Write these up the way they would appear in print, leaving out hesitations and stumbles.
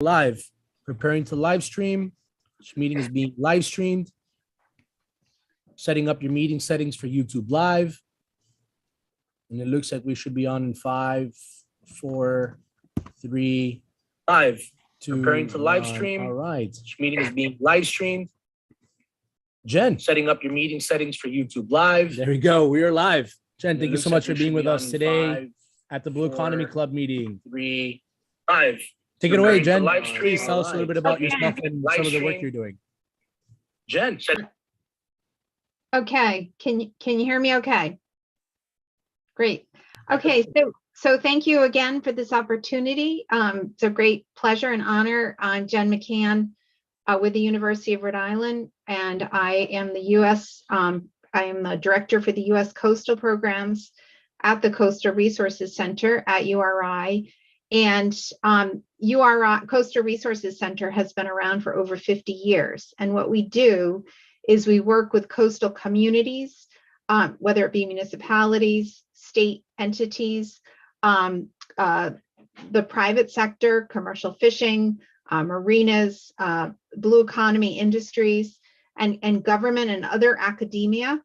Live, preparing to live stream. This meeting is being live streamed. Setting up your meeting settings for YouTube Live. And it looks like we should be on in 5, 4, 3, live. Preparing to live stream. All right. This meeting is being live streamed. Jen, setting up your meeting settings for YouTube Live. There we go. We are live. Jen, thank you so much for being with us today at the Blue Economy Club meeting. 3, 5. Take it away, Jen. Please tell us a little bit about yourself and some of the work you're doing. Jen. Okay. Can you hear me okay? Great. Okay. So thank you again for this opportunity. It's a great pleasure and honor. I'm Jen McCann with the University of Rhode Island, and I am I am the director for the U.S. Coastal Programs at the Coastal Resources Center at URI. And URI, Coastal Resources Center, has been around for over 50 years. And what we do is we work with coastal communities, whether it be municipalities, state entities, the private sector, commercial fishing, marinas, blue economy industries, and government and other academia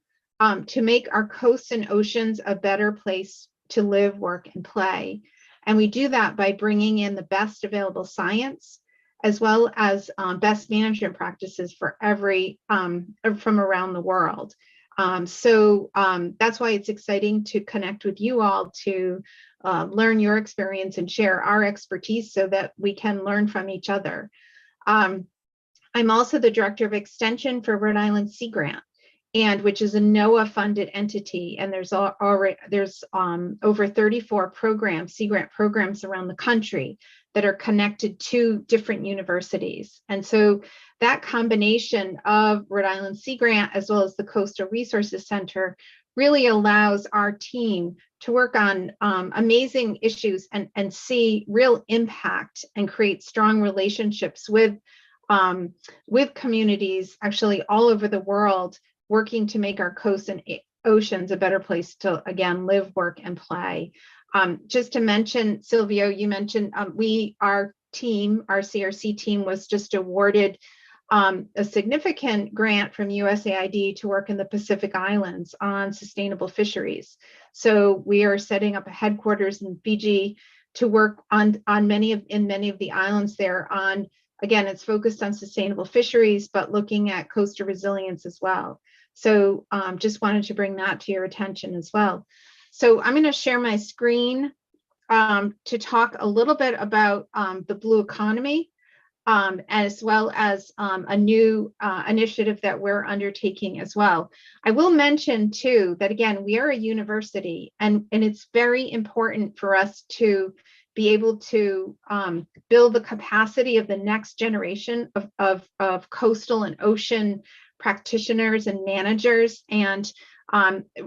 to make our coasts and oceans a better place to live, work, and play. And we do that by bringing in the best available science, as well as best management practices for from around the world. So that's why it's exciting to connect with you all to learn your experience and share our expertise so that we can learn from each other. I'm also the director of extension for Rhode Island Sea Grant, which is a NOAA funded entity, and there's over 34 Sea Grant programs around the country that are connected to different universities. And so that combination of Rhode Island Sea Grant as well as the Coastal Resources Center really allows our team to work on amazing issues and see real impact and create strong relationships with communities actually all over the world, working to make our coasts and oceans a better place to, again, live, work, and play. Just to mention, Silvio, you mentioned our CRC team was just awarded a significant grant from USAID to work in the Pacific Islands on sustainable fisheries. So we are setting up a headquarters in Fiji to work on many of the islands there on, again, it's focused on sustainable fisheries, but looking at coastal resilience as well. So just wanted to bring that to your attention as well. So I'm going to share my screen to talk a little bit about the blue economy, as well as a new initiative that we're undertaking as well. I will mention too that, again, we are a university, and it's very important for us to be able to build the capacity of the next generation of coastal and ocean practitioners and managers. And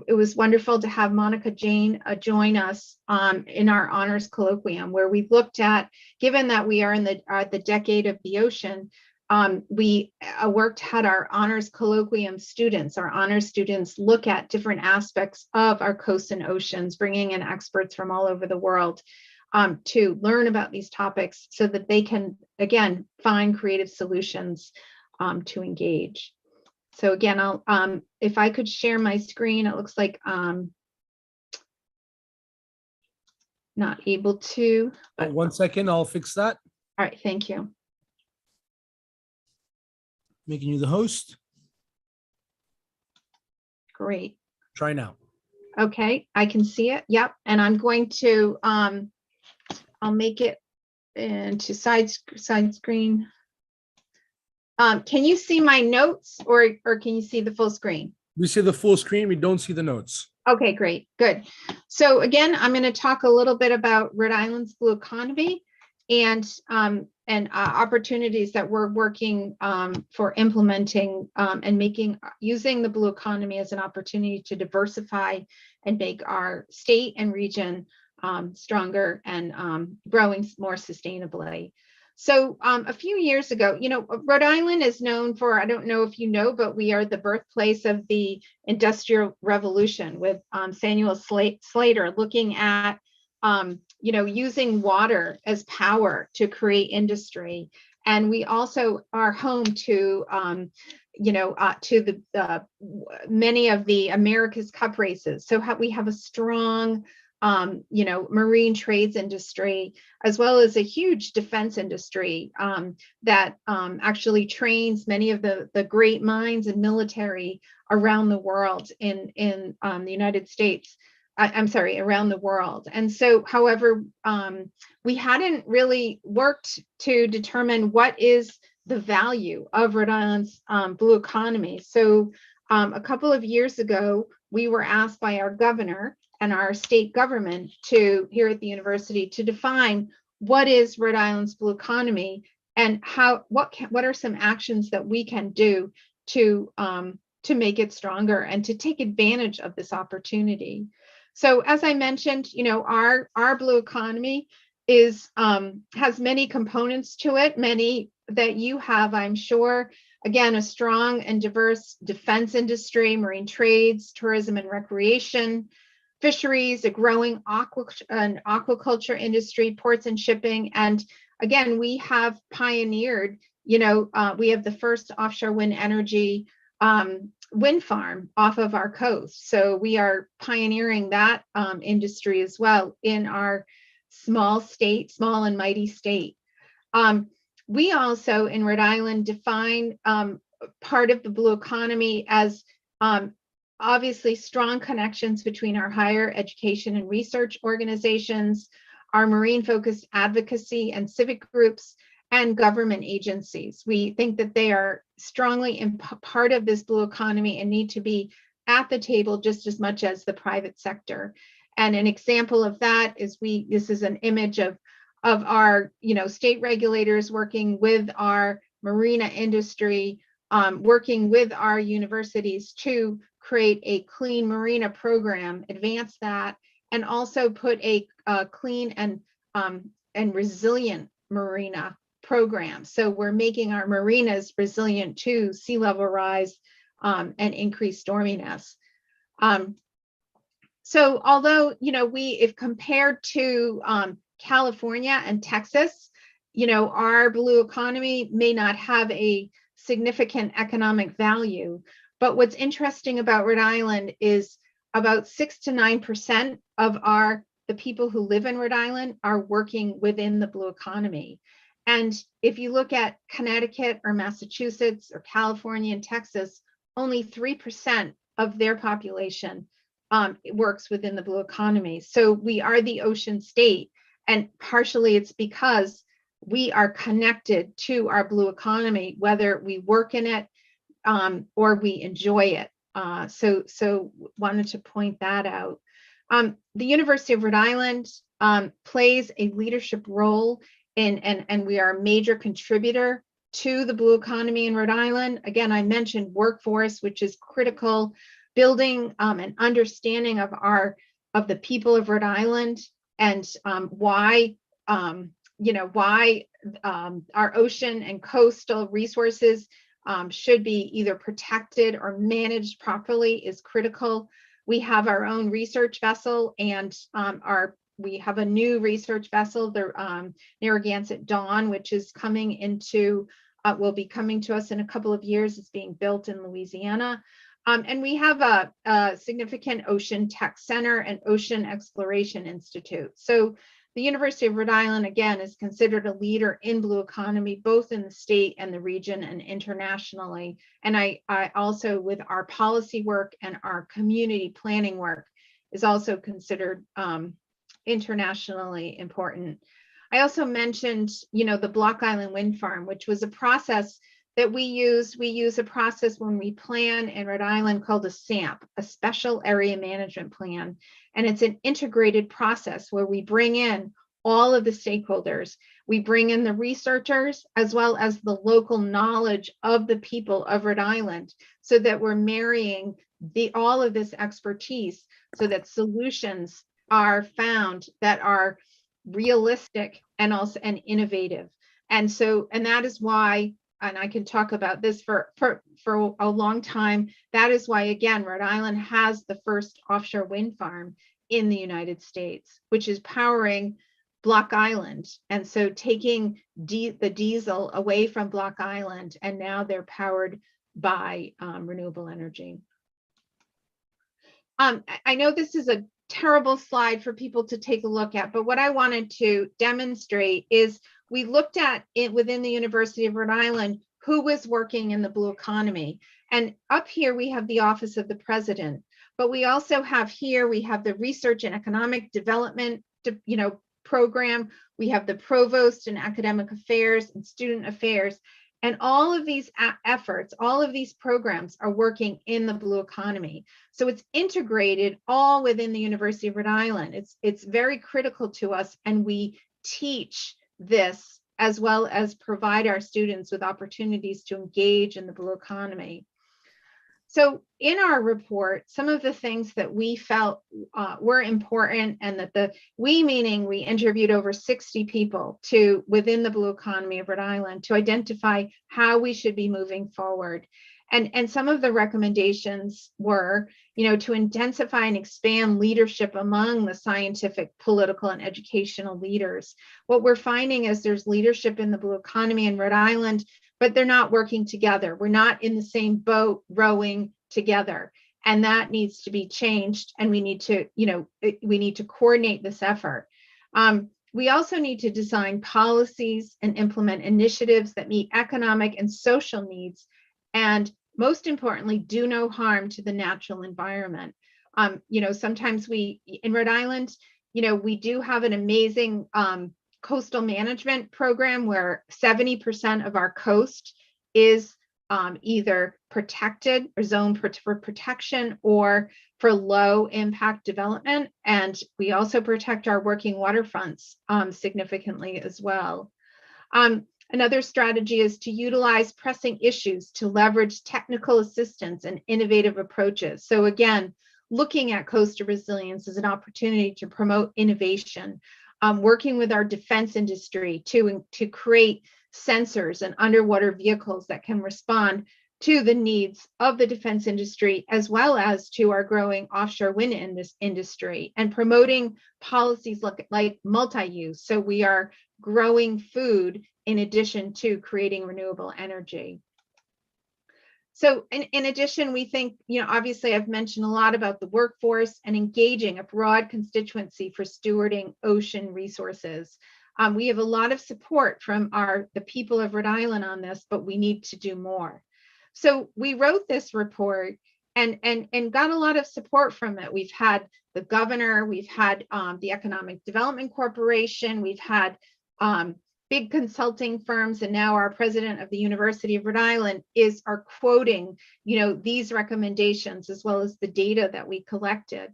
it was wonderful to have Monica Jane join us in our honors colloquium, where we looked at, given that we are in the decade of the ocean, we had our honors colloquium students, our honors students, look at different aspects of our coasts and oceans, bringing in experts from all over the world to learn about these topics so that they can, again, find creative solutions to engage. So again, if I could share my screen, it looks like not able to. But 1 second, I'll fix that. All right, thank you. Making you the host. Great. Try now. Okay, I can see it. Yep, and I'm going to I'll make it into side screen. Can you see my notes, or can you see the full screen? We see the full screen. We don't see the notes. Okay, great, good. So again, I'm going to talk a little bit about Rhode Island's blue economy and opportunities that we're working for implementing and using the blue economy as an opportunity to diversify and make our state and region stronger and growing more sustainably. So a few years ago, Rhode Island is known for, I don't know if you know, but we are the birthplace of the Industrial Revolution with Samuel Slater looking at using water as power to create industry. And we also are home to, to the many of the America's Cup races. So we have a strong, marine trades industry, as well as a huge defense industry that actually trains many of the great minds and military around the world in the United States. I'm sorry, around the world. And so, however, we hadn't really worked to determine what is the value of Rhode Island's blue economy. So a couple of years ago, we were asked by our governor and our state government here at the university to define what is Rhode Island's blue economy and what are some actions that we can do to make it stronger and to take advantage of this opportunity. So as I mentioned, our blue economy has many components to it, many that you have, I'm sure. Again, a strong and diverse defense industry, marine trades, tourism and recreation, fisheries, a growing aquaculture industry, ports and shipping. And again, we have pioneered, we have the first offshore wind energy wind farm off of our coast. So we are pioneering that industry as well in our small and mighty state. We also in Rhode Island define part of the blue economy as obviously strong connections between our higher education and research organizations, our marine focused advocacy and civic groups, and government agencies. We think that they are strongly part of this blue economy and need to be at the table just as much as the private sector. And an example of that is this is an image of our state regulators working with our marina industry, working with our universities to create a clean marina program, advance that, and also put a clean and resilient marina program. So we're making our marinas resilient to sea level rise and increased storminess. So although, if compared to California and Texas, our blue economy may not have a significant economic value. But what's interesting about Rhode Island is about 6 to 9% of the people who live in Rhode Island are working within the blue economy. And if you look at Connecticut or Massachusetts or California and Texas, only 3% of their population works within the blue economy. So we are the ocean state, and partially it's because we are connected to our blue economy, whether we work in it or we enjoy it. So wanted to point that out. The University of Rhode Island plays a leadership role and we are a major contributor to the blue economy in Rhode Island. Again, I mentioned workforce, which is critical, building an understanding of the people of Rhode Island and why our ocean and coastal resources should be either protected or managed properly is critical. We have our own research vessel, and we have a new research vessel, the Narragansett Dawn, which is will be coming to us in a couple of years. It's being built in Louisiana. And we have a significant ocean tech center and ocean exploration institute. So the University of Rhode Island, again, is considered a leader in blue economy, both in the state and the region and internationally. And I also, with our policy work and our community planning work, is also considered internationally important. I also mentioned, the Block Island Wind Farm, which was a process that we use. We use a process when we plan in Rhode Island called a SAMP, a Special Area Management Plan. And it's an integrated process where we bring in all of the stakeholders. We bring in the researchers as well as the local knowledge of the people of Rhode Island, so that we're marrying all of this expertise so that solutions are found that are realistic and innovative. And that is why, and I can talk about this for a long time, that is why, again, Rhode Island has the first offshore wind farm in the United States, which is powering Block Island. And so taking the diesel away from Block Island, and now they're powered by renewable energy. I know this is a terrible slide for people to take a look at, but what I wanted to demonstrate is we looked at it within the University of Rhode Island, who was working in the blue economy. And up here, we have the Office of the President, but we also have here, we have the Research and Economic Development, program. We have the Provost in Academic Affairs and Student Affairs. And all of these efforts, all of these programs are working in the blue economy. So it's integrated all within the University of Rhode Island. It's very critical to us, and we teach this as well as provide our students with opportunities to engage in the blue economy. So in our report, some of the things that we felt were important, and that we meaning we interviewed over 60 people within the blue economy of Rhode Island to identify how we should be moving forward. And some of the recommendations were, to intensify and expand leadership among the scientific, political, and educational leaders. What we're finding is there's leadership in the blue economy in Rhode Island, but they're not working together. We're not in the same boat rowing together. And that needs to be changed. And we need to coordinate this effort. We also need to design policies and implement initiatives that meet economic and social needs, and most importantly, do no harm to the natural environment. Sometimes in Rhode Island, we do have an amazing coastal management program where 70% of our coast is either protected or zoned for protection or for low impact development. And we also protect our working waterfronts significantly as well. Another strategy is to utilize pressing issues to leverage technical assistance and innovative approaches. So again, looking at coastal resilience as an opportunity to promote innovation, working with our defense industry to create sensors and underwater vehicles that can respond to the needs of the defense industry, as well as to our growing offshore wind industry, and promoting policies like multi-use. So we are growing food in addition to creating renewable energy. So in addition, we think, obviously I've mentioned a lot about the workforce and engaging a broad constituency for stewarding ocean resources. We have a lot of support from the people of Rhode Island on this, but we need to do more. So we wrote this report and got a lot of support from it. We've had the governor, we've had the Economic Development Corporation, we've had big consulting firms, and now our president of the University of Rhode Island are quoting, these recommendations as well as the data that we collected.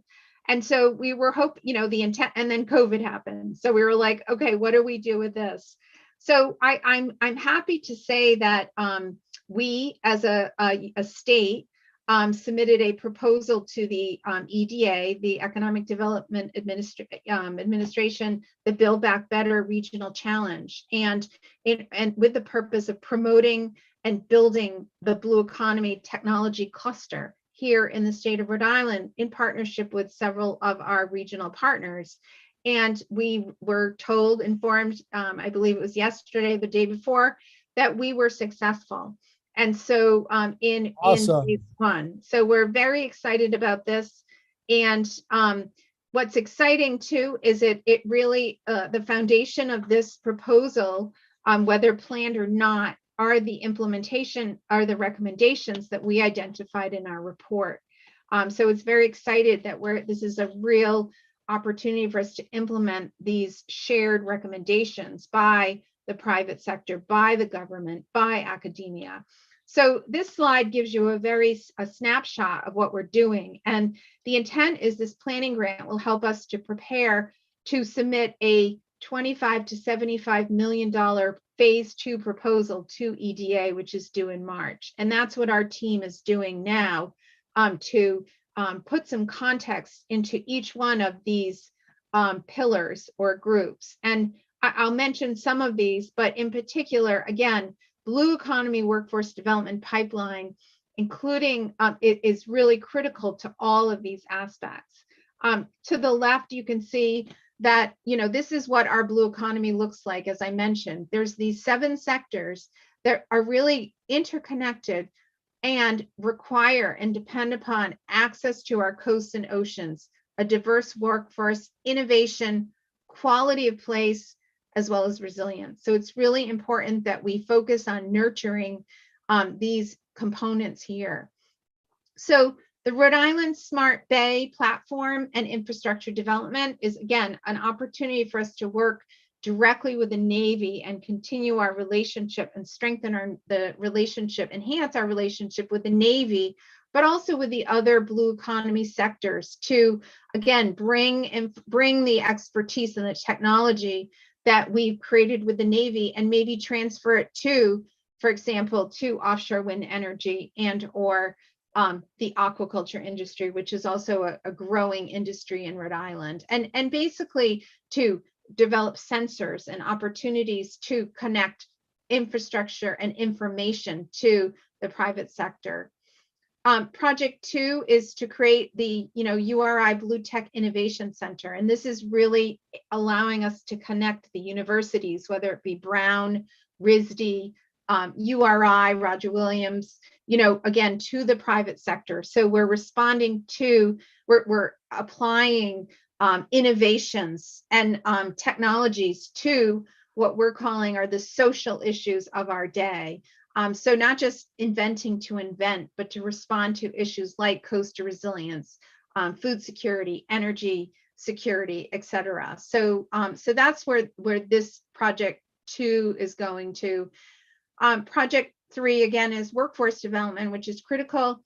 And so we were the intent, and then COVID happened. So we were like, okay, what do we do with this? So I'm happy to say that we, as a state, submitted a proposal to the EDA, the Economic Development Administration, the Build Back Better Regional Challenge, and with the purpose of promoting and building the blue economy technology cluster here in the state of Rhode Island in partnership with several of our regional partners. And we were informed, I believe it was yesterday, the day before, that we were successful. And so in phase one, so we're very excited about this. And what's exciting too is it really the foundation of this proposal, whether planned or not, are the recommendations that we identified in our report. So it's very excited that this is a real opportunity for us to implement these shared recommendations by the private sector, by the government, by academia. So this slide gives you a snapshot of what we're doing. And the intent is this planning grant will help us to prepare to submit a $25 to $75 million phase 2 proposal to EDA, which is due in March. And that's what our team is doing now to put some context into each one of these pillars or groups. And I'll mention some of these, but in particular, again, Blue Economy Workforce Development Pipeline, including it is really critical to all of these aspects. To the left, you can see that, this is what our blue economy looks like. As I mentioned, there's these 7 sectors that are really interconnected and require and depend upon access to our coasts and oceans, a diverse workforce, innovation, quality of place, as well as resilience. So it's really important that we focus on nurturing these components here. So the Rhode Island Smart Bay platform and infrastructure development is, again, an opportunity for us to work directly with the Navy and continue our relationship and strengthen the relationship, enhance our relationship with the Navy, but also with the other blue economy sectors to, again, bring the expertise and the technology that we've created with the Navy and maybe transfer it to, for example, to offshore wind energy and or the aquaculture industry, which is also a growing industry in Rhode Island, and basically to develop sensors and opportunities to connect infrastructure and information to the private sector. Project 2 is to create the URI Blue Tech Innovation Center, and this is really allowing us to connect the universities, whether it be Brown, RISD, URI, Roger Williams, again, to the private sector. So we're responding to, we're applying innovations and technologies to what we're calling are the social issues of our day. So not just inventing to invent, but to respond to issues like coastal resilience, food security, energy security, et cetera. So that's where this project 2 is going to. Project 3, again, is workforce development, which is critical.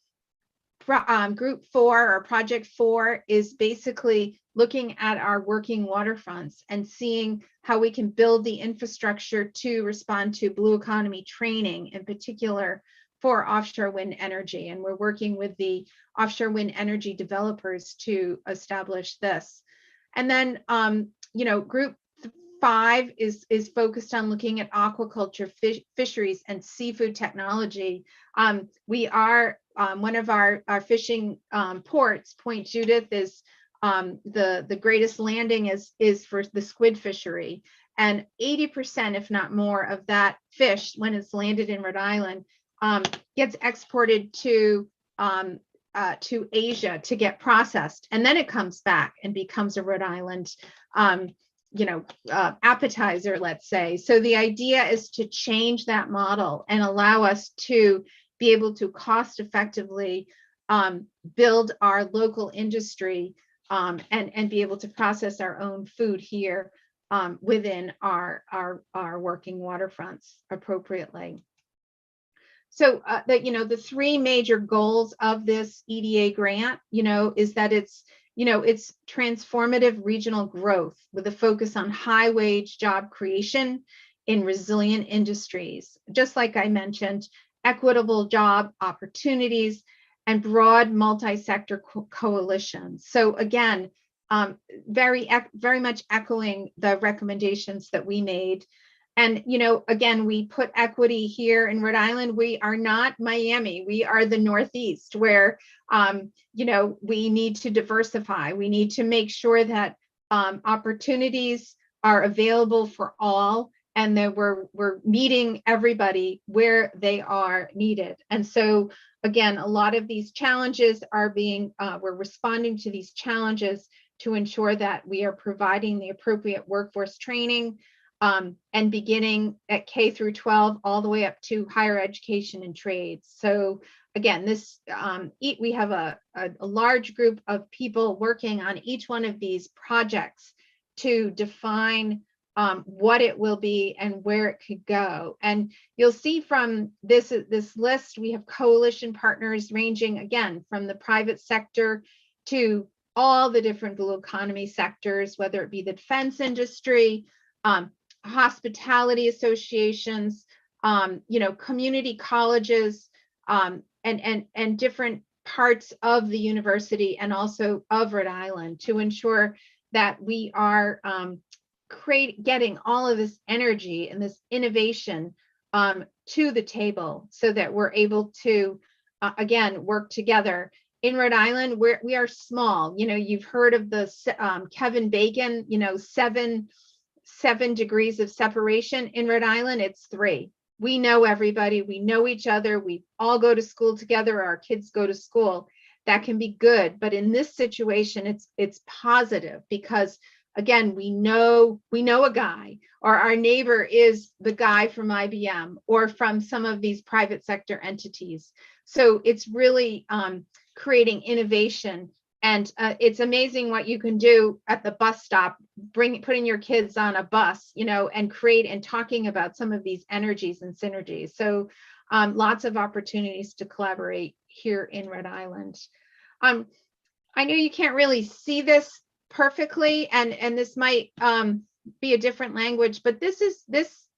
Group 4 or project 4 is basically looking at our working waterfronts and seeing how we can build the infrastructure to respond to blue economy training, in particular for offshore wind energy. And we're working with the offshore wind energy developers to establish this. And then, group 5 is focused on looking at aquaculture, fisheries, and seafood technology. We are one of our fishing ports, Point Judith, is the greatest landing is for the squid fishery, and 80%, if not more, of that fish, when it's landed in Rhode Island, gets exported to Asia to get processed, and then it comes back and becomes a Rhode Island appetizer, let's say. So the idea is to change that model and allow us to be able to cost effectively build our local industry and be able to process our own food here within our working waterfronts appropriately. So the 3 major goals of this EDA grant, is that it's transformative regional growth with a focus on high wage job creation in resilient industries. Just like I mentioned, equitable job opportunities and broad multi-sector coalitions. So again, very much echoing the recommendations that we made. And, again, we put equity here in Rhode Island. We are not Miami. We are the Northeast, where, we need to diversify. We need to make sure that opportunities are available for all, and that we're meeting everybody where they are needed. And so, again, a lot of these challenges are we're responding to these challenges to ensure that we are providing the appropriate workforce training, and beginning at K through 12 all the way up to higher education and trades. So again, this we have a large group of people working on each one of these projects to define what it will be and where it could go. And you'll see from this list, we have coalition partners ranging, again, from the private sector to all the different blue economy sectors, whether it be the defense industry, hospitality associations, community colleges, and different parts of the university and also of Rhode Island, to ensure that we are getting all of this energy and this innovation to the table, so that we're able to again work together in Rhode Island, we are small. You know, you've heard of the Kevin Bacon, you know, seven degrees of separation. In Rhode Island, it's 3. We know everybody. We know each other. We all go to school together. Our kids go to school. That can be good. But in this situation, it's positive because, again, we know a guy, or our neighbor is the guy from IBM or from some of these private sector entities. So it's really creating innovation. And it's amazing what you can do at the bus stop, putting your kids on a bus, you know, and talking about some of these energies and synergies. So lots of opportunities to collaborate here in Rhode Island. I know you can't really see this perfectly, and this might be a different language, but this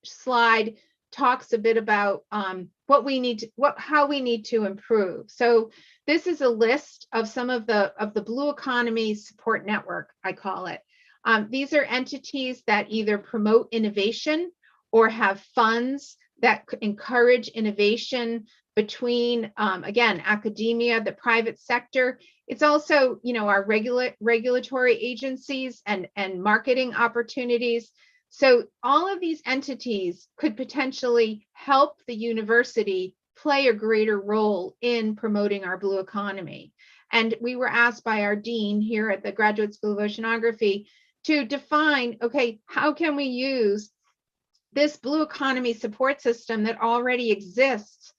slide talks a bit about how we need to improve. So this is a list of some of the Blue Economy Support Network, I call it. These are entities that either promote innovation or have funds that encourage innovation between, again, academia, the private sector. It's also, you know, our regulatory agencies and marketing opportunities. So all of these entities could potentially help the university play a greater role in promoting our blue economy. And we were asked by our dean here at the Graduate School of Oceanography to define, okay, how can we use this blue economy support system that already exists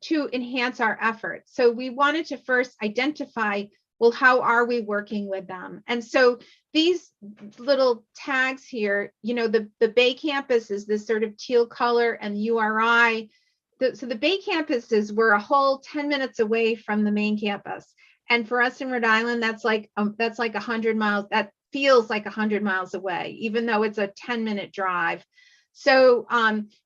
to enhance our efforts? So we wanted to first identify, well, how are we working with them? And so these little tags here, you know, the Bay campus is this sort of teal color, and URI. So the Bay campuses were a whole 10 minutes away from the main campus. And for us in Rhode Island, that's like 100 miles. That feels like 100 miles away, even though it's a 10-minute drive. So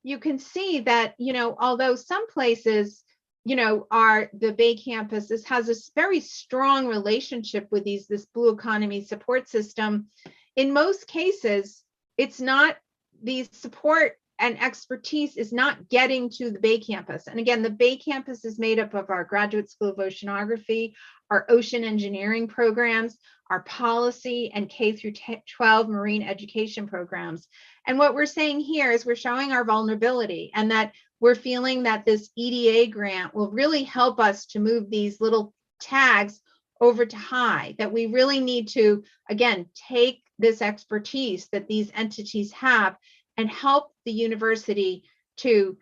you can see that, you know, although some places, you know, the Bay campus, this has a very strong relationship with this blue economy support system. In most cases, it's not, the support and expertise is not getting to the Bay campus. And again, the Bay campus is made up of our Graduate School of Oceanography, our ocean engineering programs, our policy and K through 12 marine education programs. And what we're saying here is we're showing our vulnerability, and that we're feeling that this EDA grant will really help us to move these little tags over to high, that we really need to, again, take this expertise that these entities have and help the university to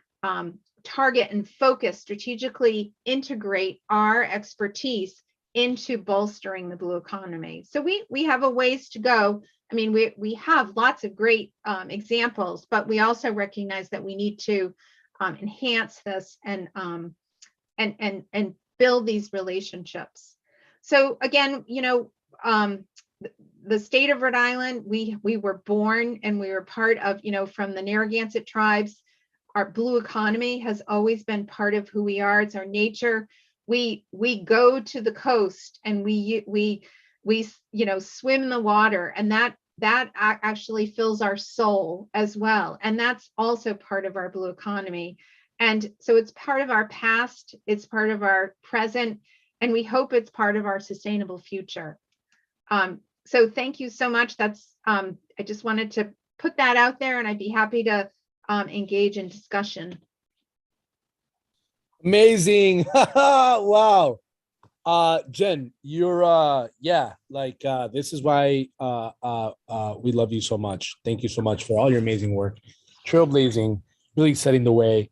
target and focus, strategically integrate our expertise into bolstering the blue economy. So we have a ways to go. I mean, we have lots of great examples, but we also recognize that we need to enhance this and build these relationships. So again, you know, the state of Rhode Island, we were born and we were part of, you know, from the Narragansett tribes. Our blue economy has always been part of who we are. It's our nature. We go to the coast and we you know, swim in the water, and that actually fills our soul as well. And that's also part of our blue economy. And so it's part of our past, it's part of our present, and we hope it's part of our sustainable future. So thank you so much. That's I just wanted to put that out there, and I'd be happy to engage in discussion. Amazing. Wow. Jen, you're yeah, like this is why we love you so much. Thank you so much for all your amazing work, trailblazing, really setting the way.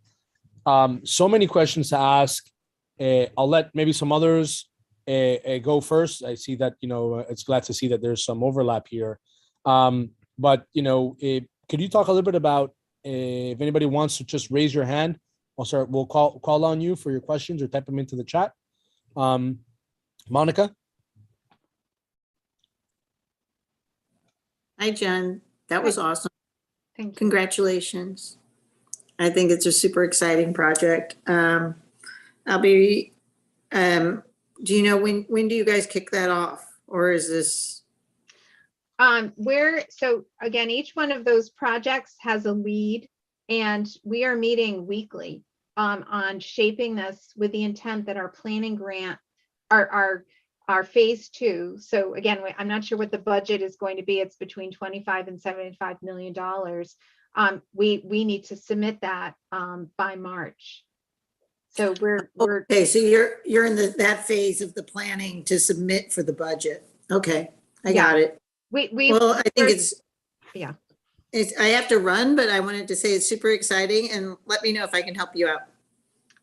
So many questions to ask. I'll let maybe some others go first. I see that, you know, it's glad to see that there's some overlap here. But you know, could you talk a little bit about if anybody wants to just raise your hand? We'll call on you for your questions or type them into the chat. Monica. Hi, Jen. That was awesome. Thank you. Congratulations. I think it's a super exciting project. I'll be, do you know when do you guys kick that off? Or is this? So again, each one of those projects has a lead, and we are meeting weekly on shaping this with the intent that our planning grant our phase two. So again, I'm not sure what the budget is going to be. It's between 25 and $75 million. We need to submit that by March. So we're Okay, so you're in that phase of the planning to submit for the budget. Okay, I got it. Well, I think yeah. I have to run, but I wanted to say it's super exciting, and let me know if I can help you out.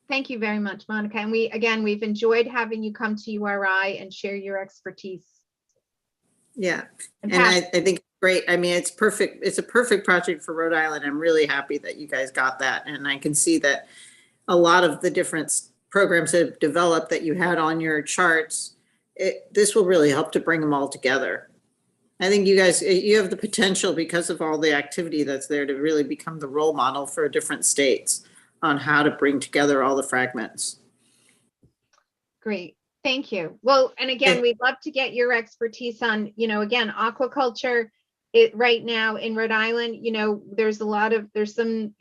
Thank you very much, Monica. And we've enjoyed having you come to URI and share your expertise. Yeah, and I think it's great. I mean, it's perfect. It's a perfect project for Rhode Island. I'm really happy that you guys got that. And I can see that a lot of the different programs that have developed that you had on your charts, this will really help to bring them all together. I think you guys, you have the potential because of all the activity that's there to really become the role model for different states on how to bring together all the fragments. Great. Thank you. Well, and again, we'd love to get your expertise on, again, aquaculture. Right now in Rhode Island, there's some,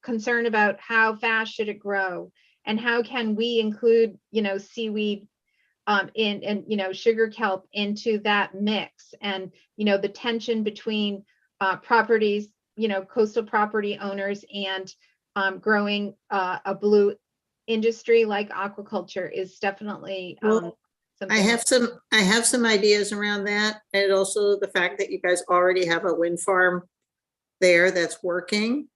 concern about how fast should it grow and how can we include, seaweed and sugar kelp into that mix, and the tension between properties, coastal property owners and growing a blue industry like aquaculture is definitely something. I have some ideas around that, and also the fact that you guys already have a wind farm there that's working.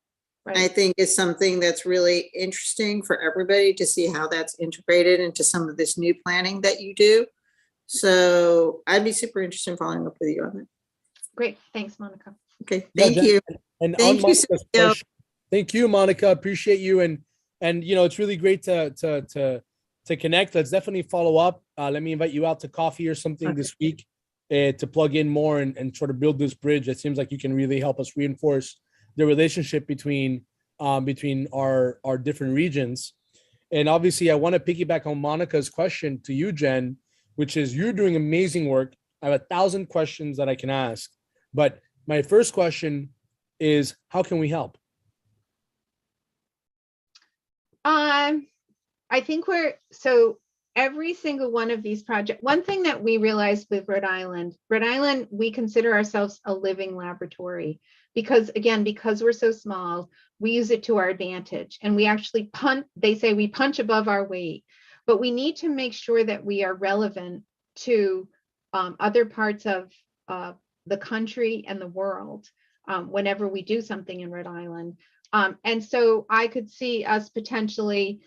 Right. I think is something that's really interesting for everybody to see how that's integrated into some of this new planning that you do. So I'd be super interested in following up with you on it. Great. Thanks, Monica. Okay. Thank you. And thank you. Thank you, Monica. Appreciate you. And it's really great to connect. Let's definitely follow up. Let me invite you out to coffee or something this week to plug in more and sort of build this bridge. It seems like you can really help us reinforce the relationship between our different regions. And obviously, I want to piggyback on Monica's question to you, Jen, which is you're doing amazing work. I have 1,000 questions that I can ask, but my first question is, how can we help? I think so every single one of these projects, one thing that we realized with Rhode Island, we consider ourselves a living laboratory because we're so small, we use it to our advantage. And we actually they say we punch above our weight, but we need to make sure that we are relevant to other parts of the country and the world whenever we do something in Rhode Island. And so I could see us potentially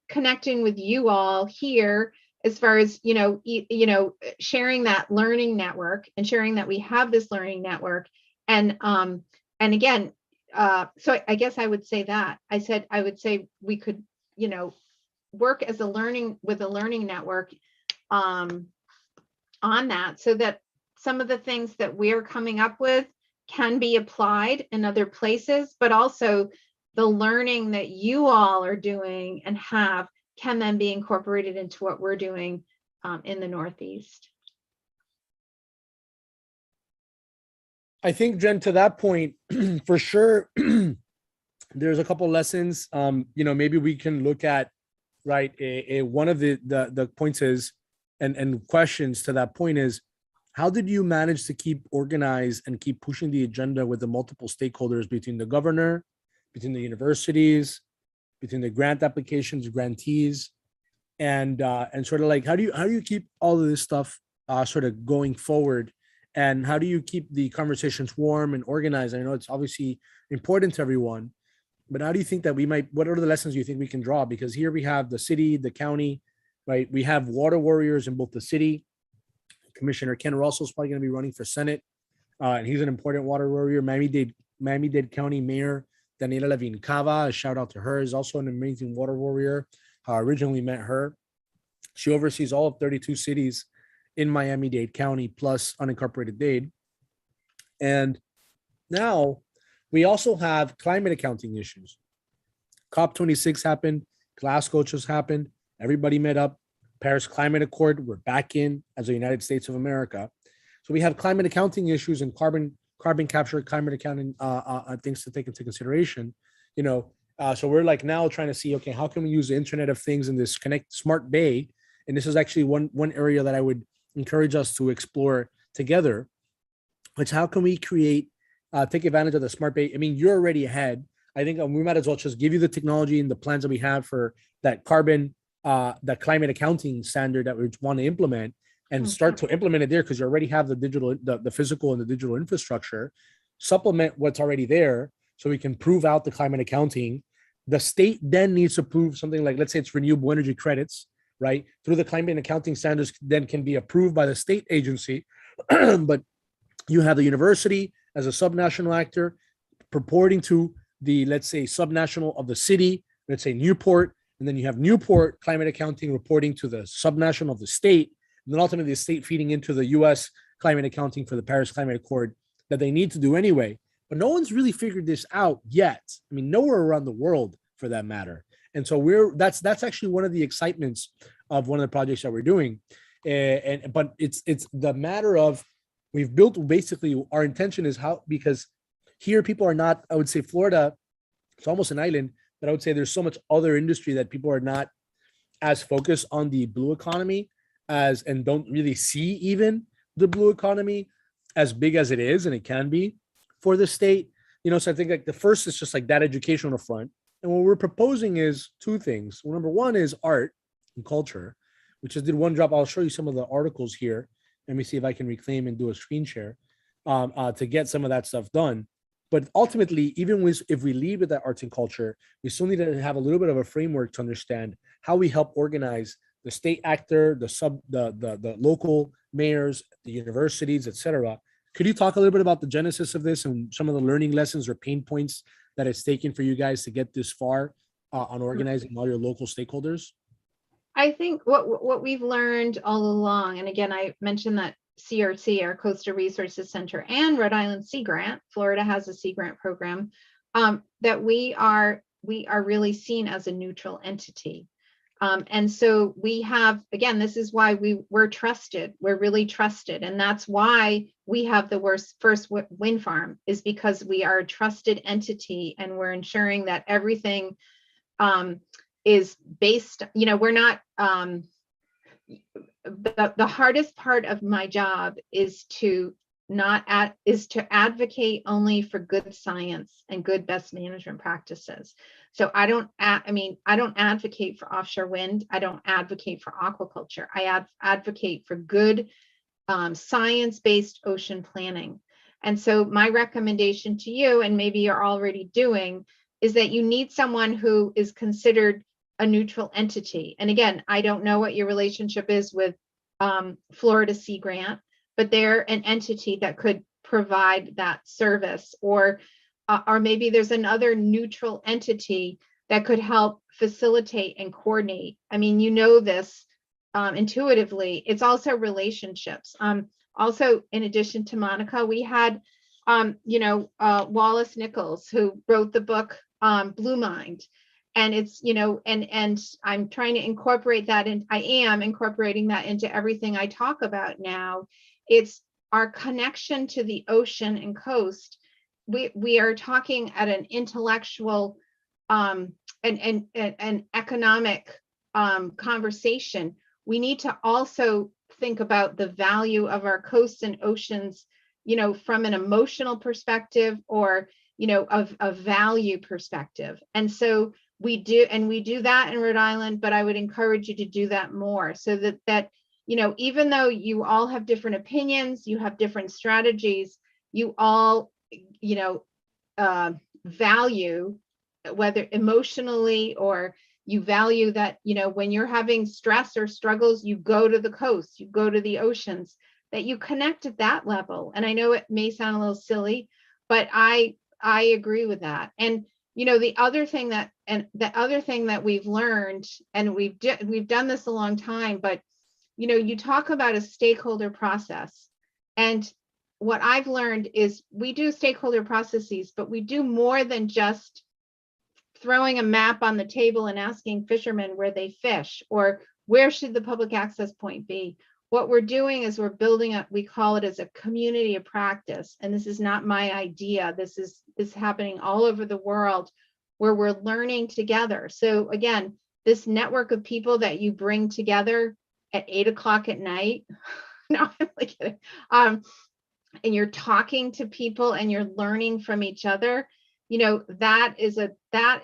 connecting with you all here as far as, sharing that learning network and sharing that we have this learning network. And again, so I guess I would say that I would say we could, work with a learning network on that so that some of the things that we're coming up with can be applied in other places, but also the learning that you all are doing and can then be incorporated into what we're doing in the Northeast. I think, Jen, to that point, for sure, there's a couple lessons. Maybe we can look at, right, one of the points is, and questions to that point is, how did you manage to keep organized and keep pushing the agenda with the multiple stakeholders between the governor, between the universities, between the grant applications, grantees, and sort of like how do you keep all of this stuff sort of going forward, and how do you keep the conversations warm and organized? I know it's obviously important to everyone, but how do you think that what are the lessons you think we can draw? Because here we have the city, the county, right? We have water warriors in both the city. Commissioner Ken Russell is probably going to be running for Senate, and he's an important water warrior. Miami-Dade County Mayor Daniela Levine Cava, a shout out to her, is also an amazing water warrior. I originally met her. She oversees all of 32 cities in Miami-Dade County plus unincorporated Dade. And now we also have climate accounting issues. COP26 happened, Glasgow just happened, everybody met up. Paris Climate Accord, we're back in as the United States of America. So we have climate accounting issues and carbon capture, climate accounting things to take into consideration. So we're like now trying to see, okay, how can we use the Internet of Things in this Connect Smart Bay and this is actually one area that I would encourage us to explore together, which how can we take advantage of the smart bait? I mean, you're already ahead. I think we might as well just give you the technology and the plans that we have for that that climate accounting standard that we want to implement, and start to implement it there, because you already have the physical and the digital infrastructure. Supplement what's already there so we can prove out the climate accounting. The state then needs to prove something like, let's say it's renewable energy credits, right? Through the climate accounting standards, then can be approved by the state agency. But you have the university as a subnational actor purporting to the, let's say, subnational of the city, let's say Newport, and then you have Newport climate accounting reporting to the subnational of the state, and then ultimately the state feeding into the US climate accounting for the Paris Climate Accord that they need to do anyway. But no one's really figured this out yet. I mean, nowhere around the world for that matter. And so that's actually one of the excitements of one of the projects that we're doing. But it's the matter of, we've built, basically our intention is because here people are not, I would say Florida, it's almost an island, but I would say there's so much other industry that people are not as focused on the blue economy and don't really see even the blue economy as big as it is, and it can be for the state. So I think like the first is just like that educational front. And what we're proposing is two things. Well, number one is art and culture, which just did one drop. I'll show you some of the articles here. Let me see if I can reclaim and do a screen share to get some of that stuff done. But ultimately, even if we lead with that arts and culture, we still need to have a little bit of a framework to understand how we help organize the state actor, the local mayors, the universities, etc. Could you talk a little bit about the genesis of this and some of the learning lessons or pain points that it's taken for you guys to get this far on organizing all your local stakeholders? I think what we've learned all along, and again, I mentioned that CRC, our Coastal Resources Center, and Rhode Island Sea Grant, Florida has a Sea Grant program, that we are really seen as a neutral entity. And so we have, again, this is why we're trusted. We're really trusted. And that's why we have the first wind farm, is because we are a trusted entity, and we're ensuring that everything is based, we're not, the hardest part of my job is to advocate only for good science and good best management practices. So I don't advocate for offshore wind. I don't advocate for aquaculture. I advocate for good science-based ocean planning. And so my recommendation to you, and maybe you're already doing, is that you need someone who is considered a neutral entity. And again, I don't know what your relationship is with Florida Sea Grant, but they're an entity that could provide that service, or maybe there's another neutral entity that could help facilitate and coordinate. I mean, this intuitively. It's also relationships. Also, in addition to Monica, we had Wallace Nichols, who wrote the book Blue Mind. And it's, and I'm trying to incorporate that, and I am incorporating that into everything I talk about now. It's our connection to the ocean and coast. We are talking at an intellectual and economic conversation. We need to also think about the value of our coasts and oceans, from an emotional perspective, or of a value perspective. And so we do that in Rhode Island, but I would encourage you to do that more, so that even though you all have different opinions, you have different strategies, you all value, whether emotionally, or you value that, when you're having stress or struggles, you go to the coast, you go to the oceans, that you connect at that level. And I know it may sound a little silly, but I agree with that. And the other thing that we've learned, and we've done this a long time, but you talk about a stakeholder process, and what I've learned is we do stakeholder processes, but we do more than just throwing a map on the table and asking fishermen where they fish, or where should the public access point be. What we're doing is we're building up, we call it as a community of practice. And this is not my idea. This is happening all over the world, where we're learning together. So again, this network of people that you bring together, at 8 o'clock at night. No, I'm like kidding. And you're talking to people and you're learning from each other, that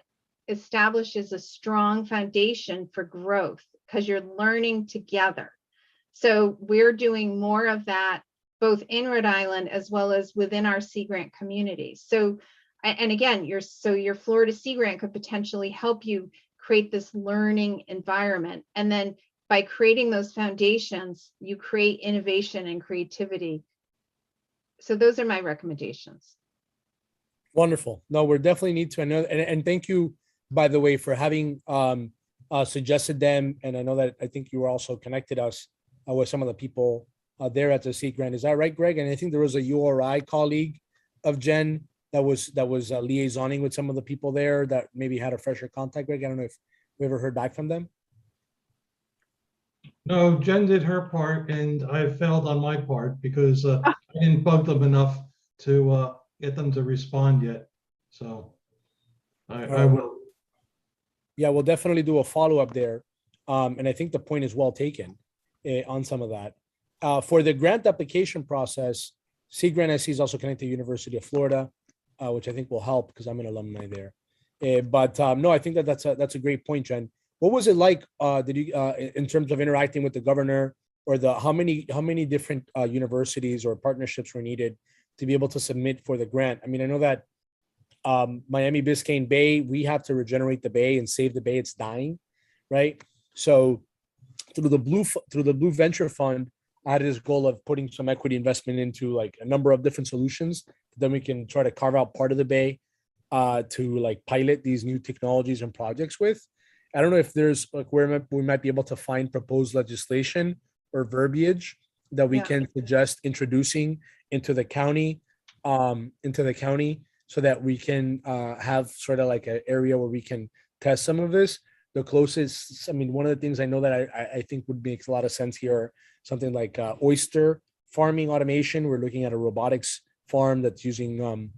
establishes a strong foundation for growth because you're learning together. So we're doing more of that both in Rhode Island as well as within our Sea Grant communities. So, and again, your Florida Sea Grant could potentially help you create this learning environment. And then by creating those foundations, you create innovation and creativity. So those are my recommendations. Wonderful. No, we're definitely need to, and thank you, by the way, for having suggested them. And I know that I think you were also connected us with some of the people there at the Sea Grant. Is that right, Greg? And I think there was a URI colleague of Jen that was liaisoning with some of the people there that maybe had a fresher contact. Greg, I don't know if we ever heard back from them. No, Jen did her part, and I failed on my part because I didn't bug them enough to get them to respond yet. So I will. Yeah, we'll definitely do a follow-up there. And I think the point is well taken on some of that. For the grant application process, Sea Grant SC is also connected to University of Florida, which I think will help because I'm an alumni there. But no, I think that's a great point, Jen. What was it like? Did you in terms of interacting with the governor, or how many different universities or partnerships were needed to be able to submit for the grant? I mean, I know that Miami Biscayne Bay, we have to regenerate the bay and save the bay. It's dying, right? So through the Blue Venture Fund, I had this goal of putting some equity investment into like a number of different solutions. Then we can try to carve out part of the bay to like pilot these new technologies and projects with. I don't know if there's like where we might be able to find proposed legislation or verbiage that we can suggest introducing into the county, so that we can have sort of like an area where we can test some of this. The closest, I mean, one of the things I know that I think would make a lot of sense here, something like oyster farming automation. We're looking at a robotics farm that's using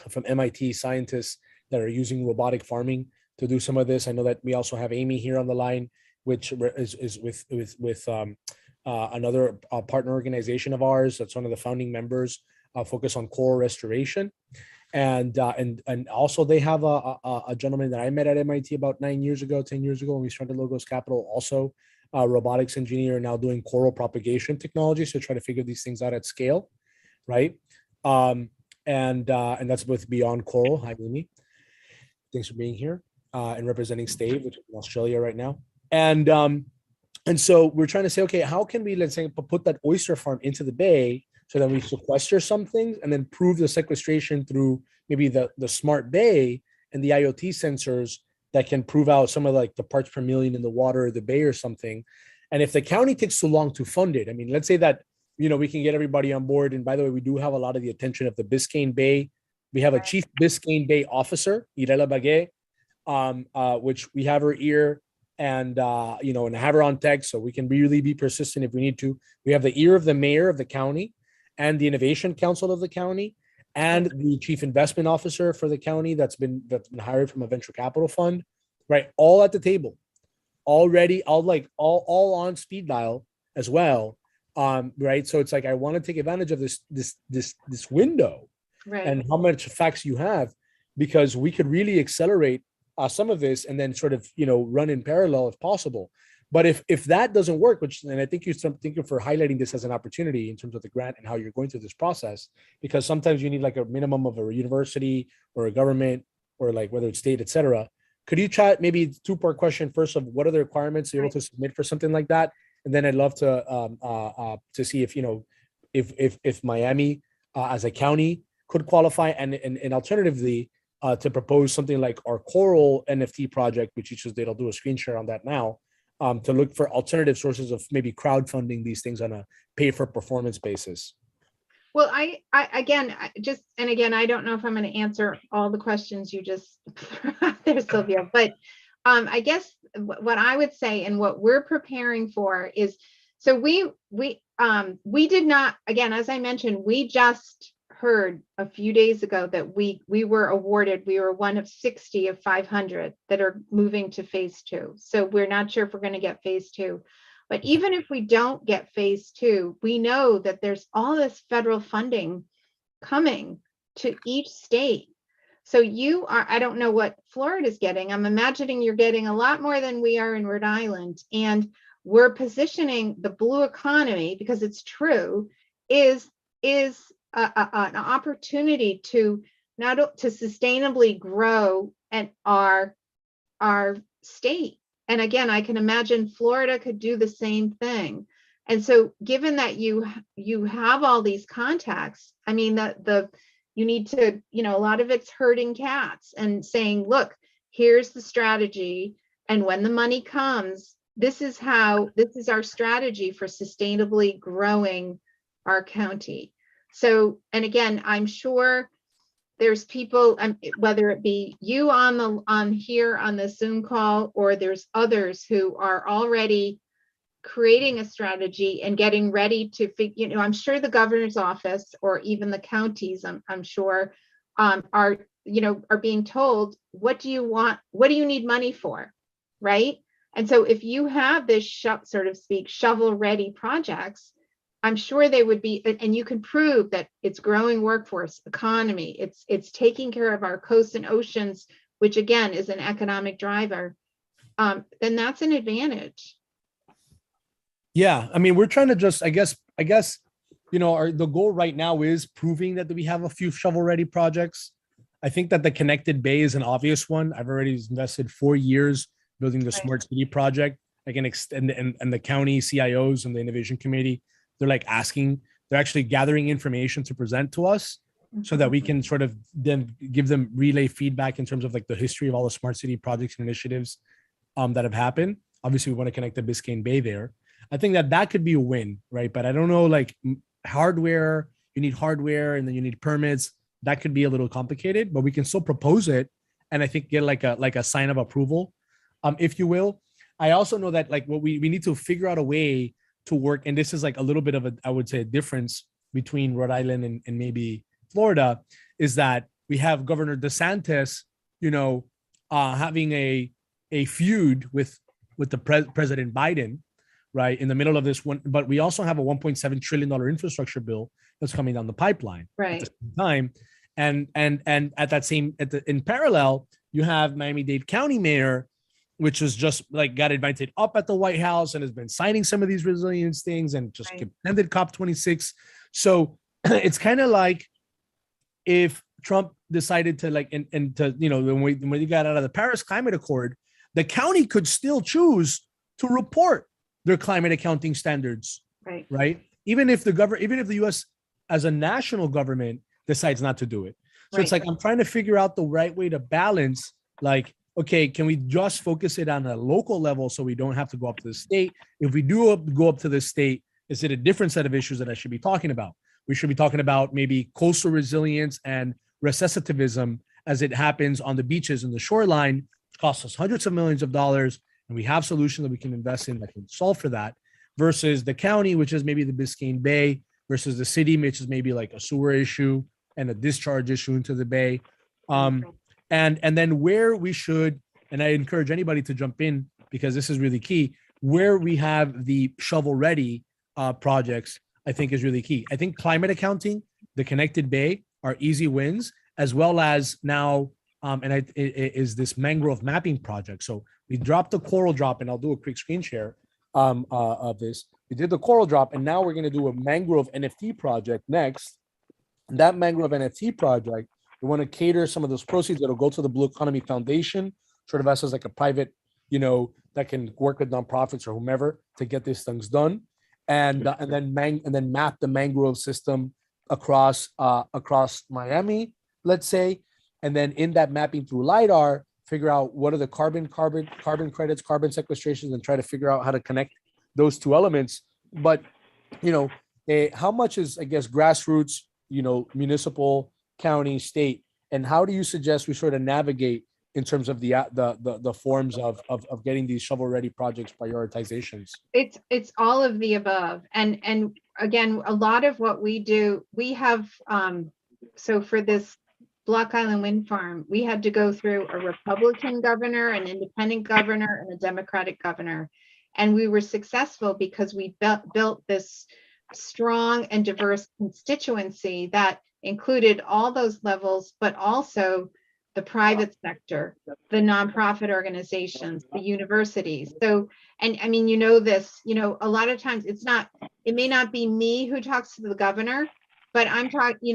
from MIT scientists that are using robotic farming to do some of this. I know that we also have Amy here on the line, which is with another partner organization of ours. That's one of the founding members, focus on coral restoration. And also they have a gentleman that I met at MIT about 10 years ago, when we started Logos Capital, also a robotics engineer, now doing coral propagation technology. So try to figure these things out at scale, right? And that's with Beyond Coral. Hi, Amy. Thanks for being here and representing Stave, which is in Australia right now. And so we're trying to say, okay, how can we, let's say, put that oyster farm into the bay so that we sequester some things and then prove the sequestration through maybe the smart bay and the IoT sensors that can prove out some of like the parts per million in the water or the bay or something. And if the county takes too long to fund it, I mean, let's say that, we can get everybody on board. And by the way, we do have a lot of the attention of the Biscayne Bay. We have a chief Biscayne Bay officer, Irela Baguet, which we have her ear and have her on text, so we can really be persistent if we need to. We have the ear of the mayor of the county and the innovation council of the county and the chief investment officer for the county that's been hired from a venture capital fund, right? All at the table, already, all on speed dial as well, right? So it's like I want to take advantage of this window, right, and how much facts you have, because we could really accelerate some of this and then sort of run in parallel if possible. But if that doesn't work, and I think thank you for highlighting this as an opportunity in terms of the grant and how you're going through this process, because sometimes you need like a minimum of a university or a government or like whether it's state, et cetera. Could you chat maybe two-part question first of what are the requirements to be able to submit for something like that? And then I'd love to see if Miami as a county could qualify, and alternatively to propose something like our coral NFT project, which they'll do a screen share on that now, to look for alternative sources of maybe crowdfunding these things on a pay for performance basis. Well, I don't know if I'm going to answer all the questions you just threw out there, Sylvia, but I guess what I would say and what we're preparing for is, so we did not, again, as I mentioned, we just heard a few days ago that we were awarded, we were one of 60 of 500 that are moving to phase 2. So we're not sure if we're going to get phase 2. But even if we don't get phase 2, we know that there's all this federal funding coming to each state. So you are, I don't know what Florida's getting. I'm imagining you're getting a lot more than we are in Rhode Island. And we're positioning the blue economy, because it's true, is an opportunity to to sustainably grow our state. And again, I can imagine Florida could do the same thing. And so given that you have all these contacts, I mean, you need to, a lot of it's herding cats and saying, look, here's the strategy. And when the money comes, this is our strategy for sustainably growing our county. So, and again, I'm sure there's people, whether it be you on here on the Zoom call, or there's others who are already creating a strategy and getting ready to figure, I'm sure the governor's office or even the counties, I'm sure, are being told, what do you want? What do you need money for? Right. And so if you have this sort of speak shovel ready projects, I'm sure they would be, and you can prove that it's growing workforce, economy, it's taking care of our coasts and oceans, which again is an economic driver, then that's an advantage. Yeah, I mean, we're trying to just, I guess, the goal right now is proving that we have a few shovel-ready projects. I think that the Connected Bay is an obvious one. I've already invested 4 years building the Smart City project. I can extend, and the county CIOs and the innovation committee, they're actually gathering information to present to us so that we can sort of then give them relay feedback in terms of like the history of all the Smart City projects and initiatives that have happened. Obviously, we want to connect the Biscayne Bay there. I think that could be a win, right? But I don't know, like hardware, you need hardware and then you need permits. That could be a little complicated, but we can still propose it and I think get like a sign of approval, if you will. I also know that like what we need to figure out a way to work, and this is like a little bit of a, I would say, a difference between Rhode Island and maybe Florida, is that we have Governor DeSantis, having a feud with the President Biden, right, in the middle of this one. But we also have a $1.7 trillion infrastructure bill that's coming down the pipeline right at the same time. And at that same, in parallel, you have Miami-Dade County Mayor, which is just like got invited up at the White House and has been signing some of these resilience things and just attended COP26. So it's kind of like if Trump decided to when we got out of the Paris Climate Accord, the county could still choose to report their climate accounting standards, right? Even if the U.S. as a national government decides not to do it. So it's like, I'm trying to figure out the right way to balance, like, okay, can we just focus it on a local level so we don't have to go up to the state? If we do go up to the state, is it a different set of issues that I should be talking about? We should be talking about maybe coastal resilience and recessitivism as it happens on the beaches and the shoreline. It costs us hundreds of millions of dollars, and we have solutions that we can invest in that can solve for that, versus the county, which is maybe the Biscayne Bay, versus the city, which is maybe like a sewer issue and a discharge issue into the bay. And then where we should, and I encourage anybody to jump in because this is really key, where we have the shovel-ready projects, I think is really key. I think climate accounting, the Connected Bay are easy wins, as well as now, is this mangrove mapping project. So we dropped the coral drop, and I'll do a quick screen share of this. We did the coral drop, and now we're going to do a mangrove NFT project next. And that mangrove NFT project, we want to cater some of those proceeds that'll go to the Blue Economy Foundation, sort of as like a private, that can work with nonprofits or whomever to get these things done, and then map the mangrove system across Miami, let's say, and then in that mapping through LiDAR, figure out what are the carbon credits, carbon sequestrations, and try to figure out how to connect those two elements. But how much is, I guess, grassroots, municipal, county, state, and how do you suggest we sort of navigate in terms of the forms of getting these shovel-ready projects prioritizations? It's all of the above, and again, a lot of what we do, we have so for this Block Island Wind Farm, we had to go through a Republican governor, an independent governor, and a Democratic governor, And we were successful because we built this strong and diverse constituency that included all those levels, but also the private sector, the nonprofit organizations, the universities. So, and I mean, this, a lot of times it may not be me who talks to the governor, but I'm talking,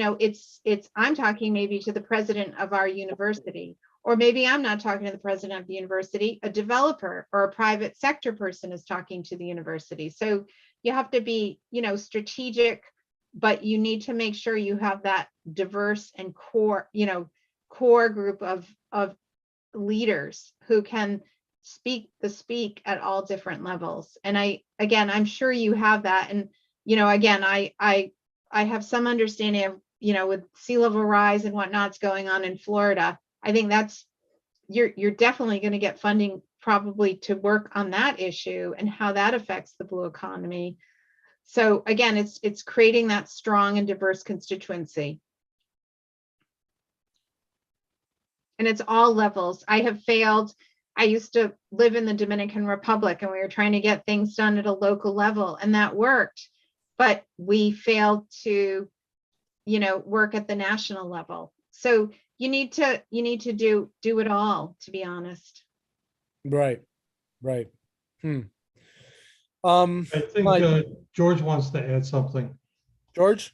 I'm talking maybe to the president of our university, or maybe I'm not talking to the president of the university, a developer or a private sector person is talking to the university. So you have to be, strategic, but you need to make sure you have that diverse and core group of leaders who can speak at all different levels. And I'm sure you have that. And, again, I have some understanding of, with sea level rise and whatnot's going on in Florida. I think you're definitely going to get funding probably to work on that issue and how that affects the blue economy. So again, it's creating that strong and diverse constituency. And it's all levels. I have failed. I used to live in the Dominican Republic and we were trying to get things done at a local level, and that worked, but we failed to, work at the national level. So you need to do it all, to be honest. Right. I think Mike. George wants to add something. George?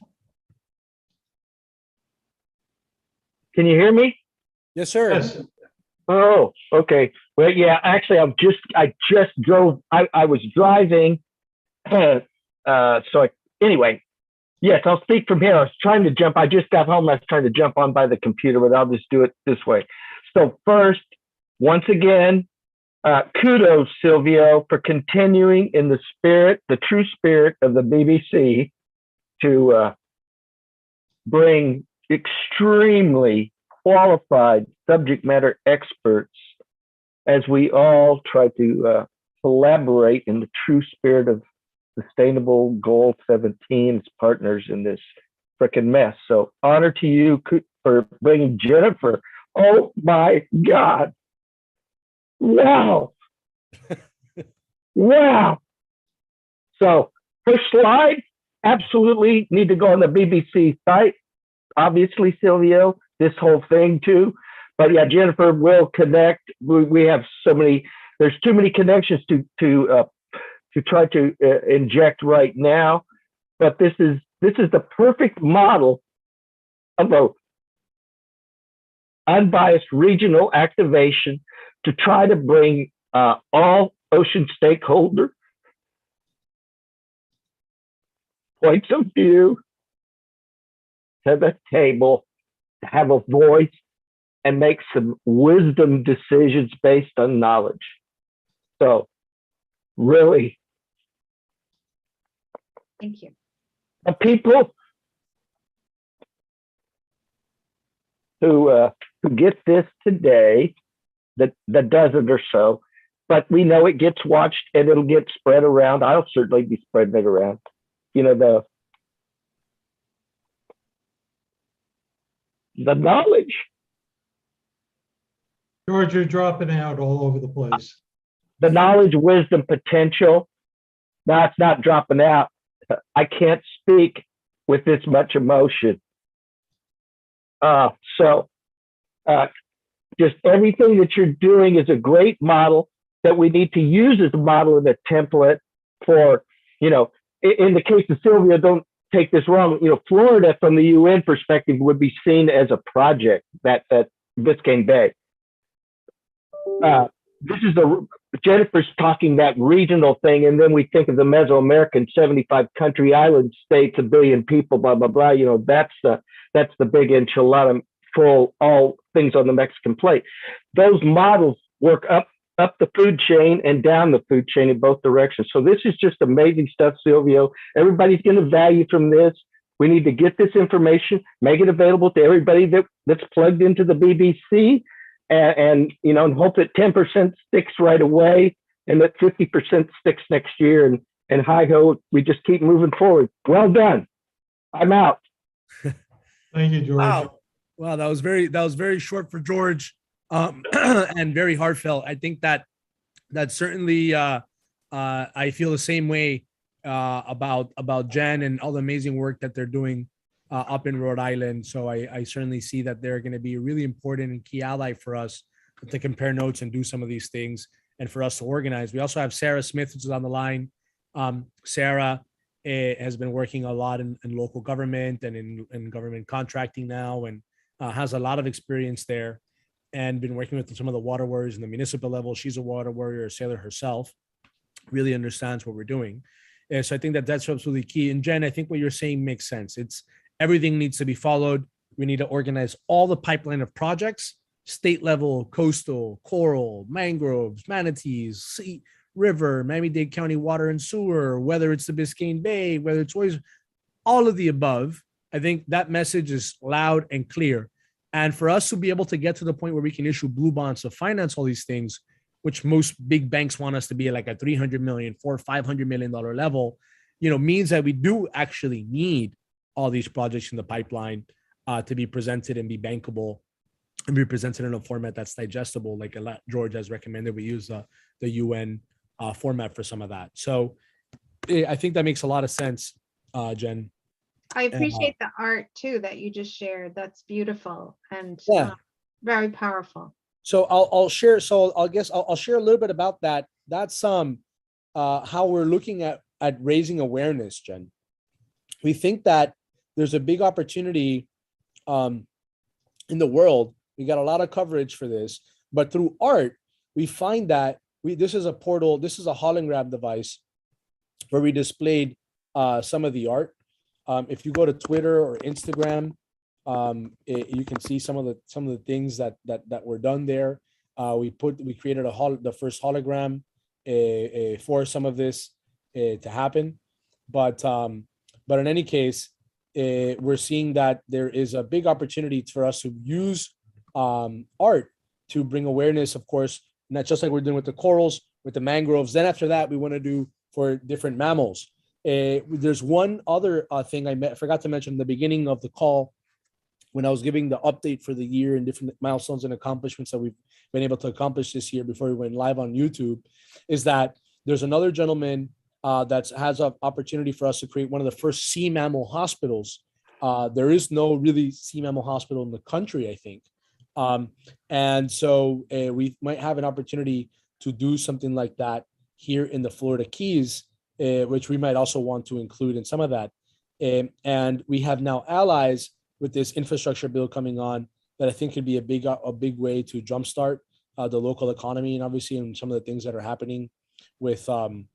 Can you hear me? Yes, sir. Yes. Oh, okay. Well, yeah, actually, I just drove, I was driving. Anyway, yes, I'll speak from here. I was trying to jump. I just got home. I was trying to jump on by the computer, but I'll just do it this way. So first, once again, kudos, Silvio, for continuing in the true spirit of the BBC to bring extremely qualified subject matter experts as we all try to collaborate in the true spirit of Sustainable Goal 17's partners in this freaking mess. So honor to you for bringing Jennifer. Oh my God. Wow. Wow. So first slide, absolutely need to go on the BBC site. Obviously, Silvio, this whole thing too. But yeah, Jennifer will connect. We have so many, there's too many connections to try to inject right now. But this is the perfect model of a unbiased regional activation to try to bring all ocean stakeholder points of view to the table, to have a voice and make some wisdom decisions based on knowledge. So really, Thank you. the people who get this today, the dozen or so, but we know it gets watched and it'll get spread around. I'll certainly be spreading it around. The knowledge. George, you're dropping out all over the place. The knowledge, wisdom, potential. That's not dropping out. I can't speak with this much emotion. Just everything that you're doing is a great model that we need to use as a model and a template for, in the case of Sylvia, don't take this wrong, Florida from the UN perspective would be seen as a project, that Biscayne Bay. This is Jennifer's talking that regional thing, and then we think of the Mesoamerican 75 country island states, 1 billion people, blah blah blah. That's the big enchilada full all things on the Mexican plate. Those models work up the food chain and down the food chain in both directions. So this is just amazing stuff, Silvio. Everybody's going to value from this. We need to get this information, make it available to everybody that's plugged into the BBC, and hope that 10% sticks right away and that 50% sticks next year. And hi ho, we just keep moving forward. Well done. I'm out. Thank you, George. Wow, that was very short for George, and very heartfelt. I think that certainly I feel the same way about Jen and all the amazing work that they're doing up in Rhode Island. So I certainly see that they're going to be a really important and key ally for us to compare notes and do some of these things and for us to organize. We also have Sarah Smith, who's on the line. Sarah has been working a lot in local government and in government contracting now, and has a lot of experience there and been working with some of the water warriors in the municipal level. She's a water warrior, a sailor herself, really understands what we're doing. And so I think that that's absolutely key. And Jen, I think what you're saying makes sense. It's everything needs to be followed. We need to organize all the pipeline of projects, state level, coastal, coral, mangroves, manatees, sea, river, Miami-Dade County water and sewer, whether it's the Biscayne Bay, whether it's always all of the above. I think that message is loud and clear. And for us to be able to get to the point where we can issue blue bonds to finance all these things, which most big banks want us to be like a 300 million, $400-500 million level, means that we do actually need all these projects in the pipeline to be presented and be bankable and be presented in a format that's digestible. Like George has recommended, we use the UN format for some of that. So I think that makes a lot of sense, Jen. I appreciate the art too that you just shared. That's beautiful and very powerful. So I'll share. So I'll share a little bit about that. That's how we're looking at raising awareness, Jen. We think that there's a big opportunity in the world. We got a lot of coverage for this, but through art, we find that this is a portal. This is a hologram device where we displayed some of the art. If you go to Twitter or Instagram, you can see some of the things that were done there. We created the first hologram for some of this to happen, but in any case, we're seeing that there is a big opportunity for us to use art to bring awareness, of course, not just like we're doing with the corals, with the mangroves. Then after that, we want to do for different mammals. There's one other thing I forgot to mention in the beginning of the call when I was giving the update for the year and different milestones and accomplishments that we've been able to accomplish this year before we went live on YouTube, is that there's another gentleman that has an opportunity for us to create one of the first sea mammal hospitals. There is no really sea mammal hospital in the country, I think. And so we might have an opportunity to do something like that here in the Florida Keys, which we might also want to include in some of that. And we have now allies with this infrastructure bill coming on that I think could be a big way to jumpstart the local economy, and obviously in some of the things that are happening with some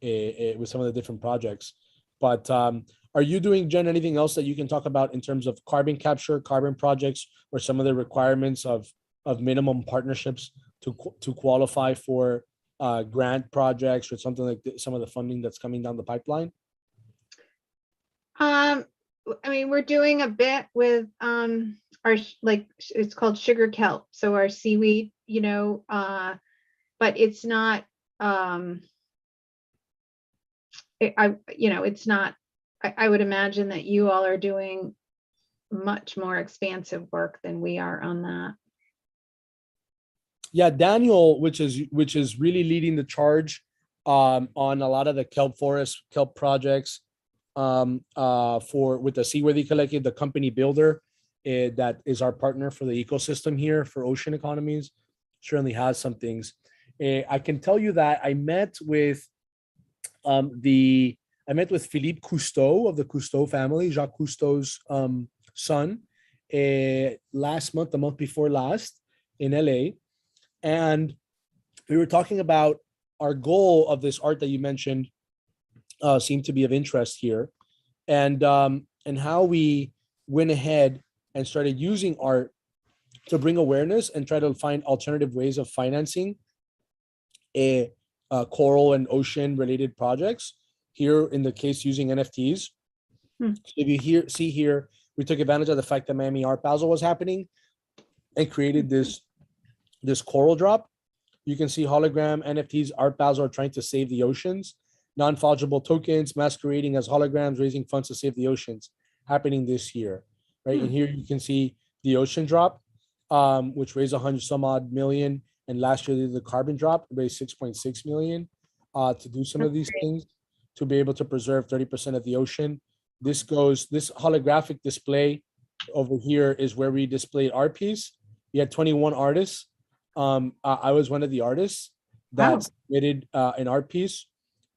of the different projects. But are you doing, Jen, anything else that you can talk about in terms of carbon capture, carbon projects, or some of the requirements of minimum partnerships to qualify for grant projects or something like some of the funding that's coming down the pipeline? I mean, we're doing a bit with it's called sugar kelp, so our seaweed, but it's not it's not, I would imagine that you all are doing much more expansive work than we are on that. Yeah, Daniel, which is really leading the charge on a lot of the kelp projects with the Seaworthy Collective, the company builder that is our partner for the ecosystem here for ocean economies, certainly has some things. I can tell you that I met with Philippe Cousteau of the Cousteau family, Jacques Cousteau's son, last month, the month before last, in LA. And we were talking about our goal of this art that you mentioned seemed to be of interest here, and how we went ahead and started using art to bring awareness and try to find alternative ways of financing coral and ocean related projects. Here in the case using NFTs. So if you see here, we took advantage of the fact that Miami Art Basel was happening and created this coral drop. You can see hologram NFTs. Art Basel are trying to save the oceans. Non-fungible tokens masquerading as holograms, raising funds to save the oceans, happening this year, right? And here you can see the ocean drop, which raised 100 some odd million, and last year the carbon drop raised 6.6 million. to do some of these things, to be able to preserve 30% of the ocean. This holographic display over here is where we displayed our piece. We had 21 artists. I was one of the artists that submitted an art piece,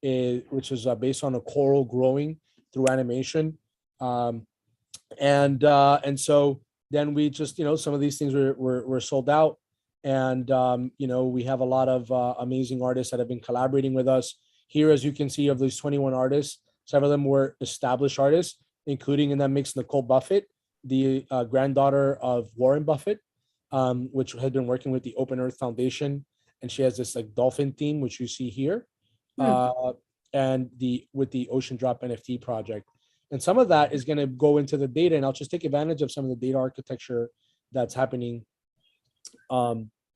which is based on a coral growing through animation. And so then we just, some of these things were sold out. And, we have a lot of amazing artists that have been collaborating with us. Here, as you can see, of these 21 artists, several of them were established artists, including in that mix Nicole Buffett, the granddaughter of Warren Buffett, which had been working with the Open Earth Foundation. And she has this like dolphin theme, which you see here, and with the Ocean Drop NFT project. And some of that is going to go into the data, and I'll just take advantage of some of the data architecture that's happening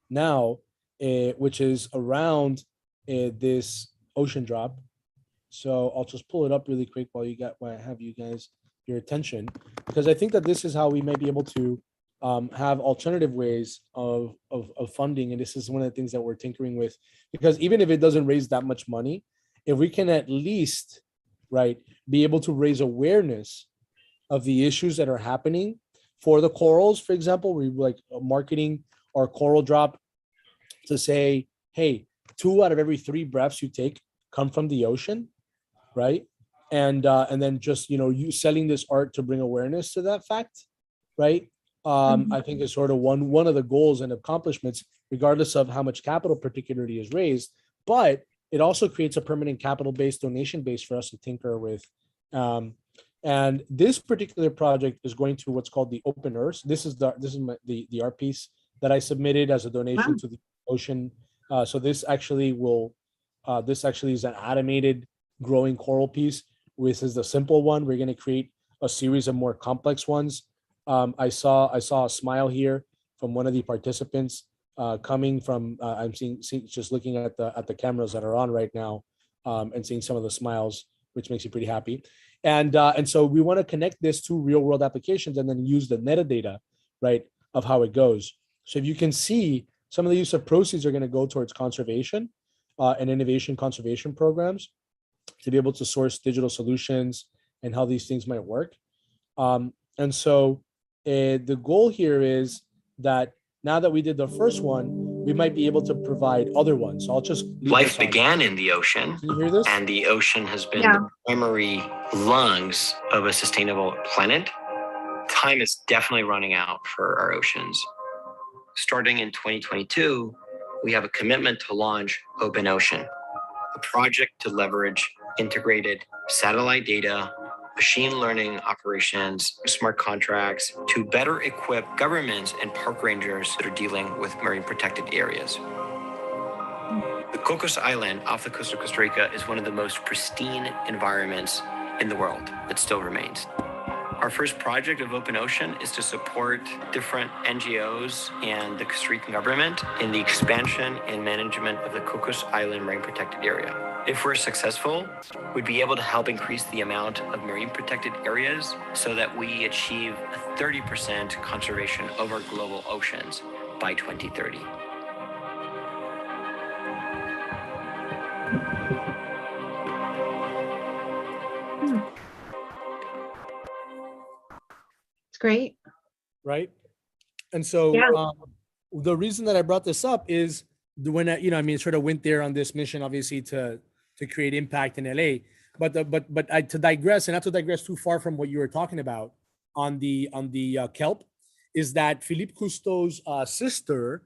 now, which is around this Ocean Drop. So I'll just pull it up really quick while I have you guys your attention, because I think that this is how we may be able to have alternative ways of funding. And this is one of the things that we're tinkering with, because even if it doesn't raise that much money, if we can at least, be able to raise awareness of the issues that are happening for the corals, for example, we like marketing our coral drop to say, hey, 2 out of every 3 breaths you take come from the ocean, right? And then just, you selling this art to bring awareness to that fact, right? I think is sort of one of the goals and accomplishments, regardless of how much capital particularly is raised, but it also creates a permanent capital base, donation base for us to tinker with. And this particular project is going to what's called the Open Earth. This is the art piece that I submitted as a donation to the ocean. So this actually is an animated growing coral piece. This is the simple one. We're going to create a series of more complex ones. I saw a smile here from one of the participants coming from. I'm seeing just looking at the cameras that are on right now, and seeing some of the smiles, which makes me pretty happy. And so we want to connect this to real world applications and then use the metadata, of how it goes. So if you can see, some of the use of proceeds are going to go towards conservation and innovation conservation programs to be able to source digital solutions and how these things might work. And so the goal here is that now that we did the first one, we might be able to provide other ones. So I'll just life began in the ocean. Can you hear this? And the ocean has been the primary lungs of a sustainable planet. Time is definitely running out for our oceans. Starting in 2022, we have a commitment to launch Open Ocean, a project to leverage integrated satellite data, machine learning operations, smart contracts to better equip governments and park rangers that are dealing with marine protected areas. The Cocos Island off the coast of Costa Rica is one of the most pristine environments in the world that still remains. Our first project of Open Ocean is to support different NGOs and the Costa Rican government in the expansion and management of the Cocos Island marine protected area. If we're successful, we'd be able to help increase the amount of marine protected areas so that we achieve a 30% conservation of our global oceans by 2030. It's great. Right. And so the reason that I brought this up is when I sort of went there on this mission, obviously to create impact in LA, but to digress and not to digress too far from what you were talking about on the kelp, is that Philippe Cousteau's sister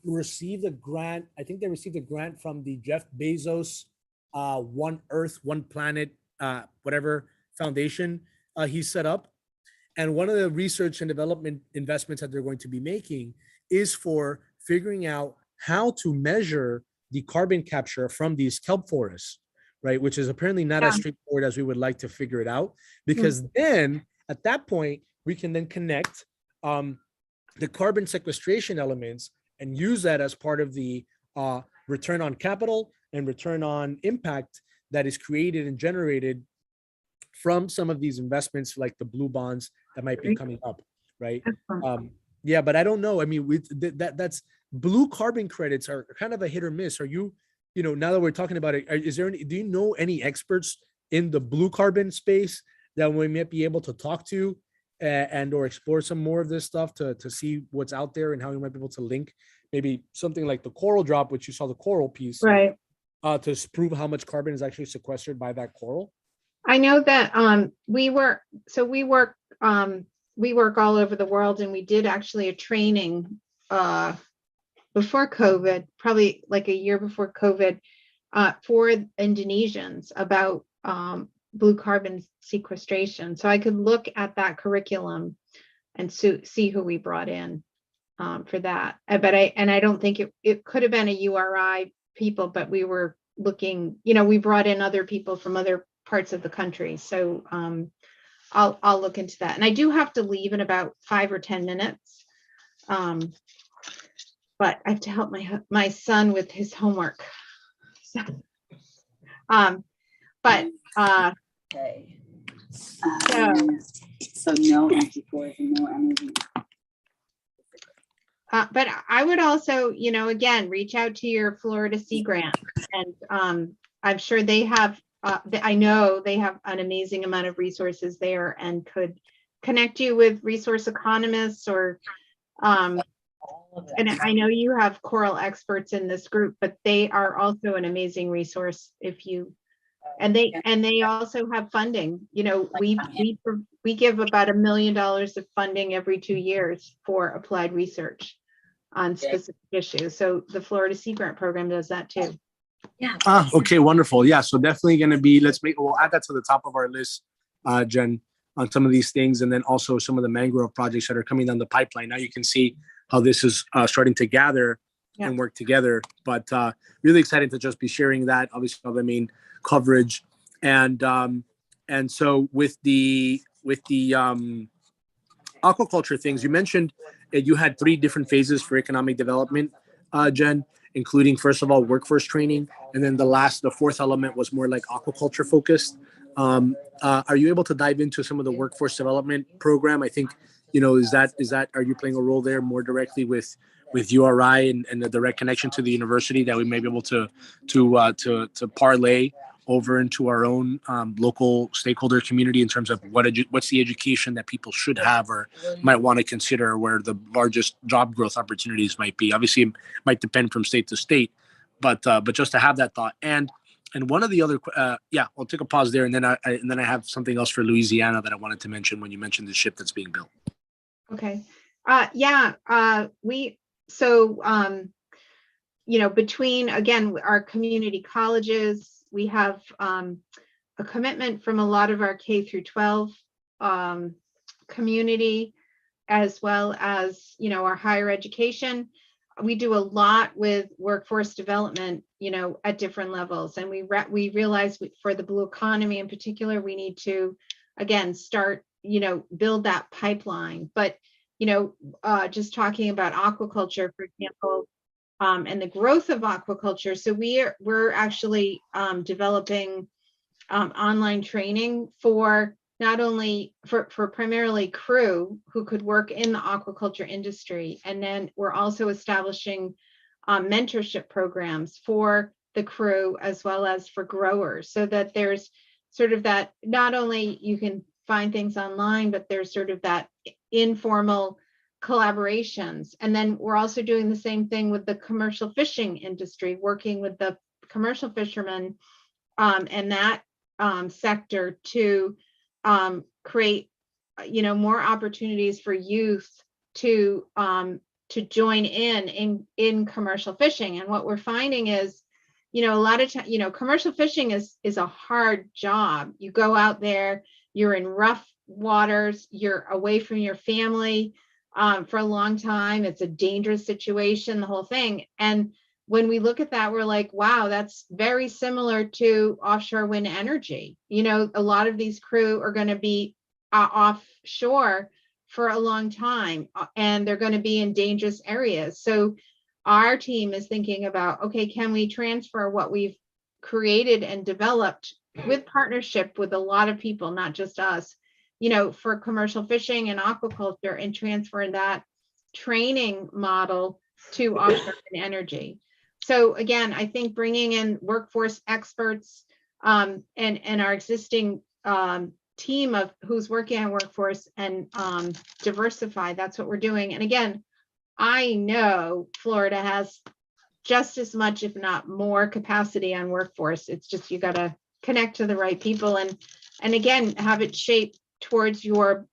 received a grant. I think they received a grant from the Jeff Bezos One Earth, One Planet, whatever foundation he set up. And one of the research and development investments that they're going to be making is for figuring out how to measure the carbon capture from these kelp forests, right? Which is apparently not as straightforward as we would like to figure it out, because then at that point, we can then connect the carbon sequestration elements and use that as part of the return on capital and return on impact that is created and generated from some of these investments, like the blue bonds that might be coming up, right? But I don't know. I mean, that's blue carbon credits are kind of a hit or miss. Are you now that we're talking about it, is there any, do you know any experts in the blue carbon space that we might be able to talk to and or explore some more of this stuff to see what's out there and how we might be able to link maybe something like the coral drop, which you saw the coral piece, Right. To prove how much carbon is actually sequestered by that coral? I know that we work all over the world, and we did actually a training before COVID, probably like a year before COVID, for Indonesians about blue carbon sequestration. So I could look at that curriculum and see who we brought in for that. But I don't think it could have been a URI people, but we were looking, we brought in other people from other parts of the country. So I'll look into that. And I do have to leave in about 5 or 10 minutes. But I have to help my son with his homework. So, Okay. So no anti-pores and no energy. But I would also, again, reach out to your Florida Sea Grant, and I'm sure they have. I know they have an amazing amount of resources there, and could connect you with resource economists or. And I know you have coral experts in this group, but they are also an amazing resource if you. And they also have funding. We give about $1 million of funding every 2 years for applied research on specific issues. So the Florida Sea Grant program does that too. Yeah. Okay, wonderful. Yeah, so definitely going to be, we'll add that to the top of our list, Jen, on some of these things, and then also some of the mangrove projects that are coming down the pipeline. Now you can see how this is starting to gather and work together, but really excited to just be sharing that, obviously all the main coverage. And so with the aquaculture things, you mentioned you had 3 different phases for economic development, Jen, including, first of all, workforce training. And then the fourth element was more like aquaculture focused. Are you able to dive into some of the workforce development program? I think, is that, are you playing a role there more directly with URI and the direct connection to the university that we may be able to parlay over into our own local stakeholder community in terms of what's the education that people should have or might want to consider, where the largest job growth opportunities might be. Obviously, it might depend from state to state, but just to have that thought. And one of the other, I'll take a pause there, and then I have something else for Louisiana that I wanted to mention when you mentioned the ship that's being built. Okay. Between, again, our community colleges, we have a commitment from a lot of our K through 12 community, as well as, our higher education. We do a lot with workforce development, at different levels. And we realize for the blue economy in particular, we need to, again, start, build that pipeline. But, just talking about aquaculture, for example, and the growth of aquaculture. So we're actually developing online training for not only for primarily crew who could work in the aquaculture industry. And then we're also establishing mentorship programs for the crew as well as for growers, so that there's sort of that, not only you can find things online, but there's sort of that informal collaborations. And then we're also doing the same thing with the commercial fishing industry, working with the commercial fishermen and that sector to create, more opportunities for youth to join in commercial fishing. And what we're finding is, a lot of times, commercial fishing is a hard job. You go out there, you're in rough waters, you're away from your family for a long time. It's a dangerous situation, the whole thing. And when we look at that, we're like, wow, that's very similar to offshore wind energy. A lot of these crew are going to be offshore for a long time, and they're going to be in dangerous areas. So our team is thinking about, okay, can we transfer what we've created and developed with partnership with a lot of people, not just us, for commercial fishing and aquaculture, and transfer that training model to offshore wind energy. So again, I think bringing in workforce experts and our existing team of who's working on workforce and diversify, that's what we're doing. And again, I know Florida has just as much, if not more, capacity on workforce. It's just you got to connect to the right people and again have it shaped towards your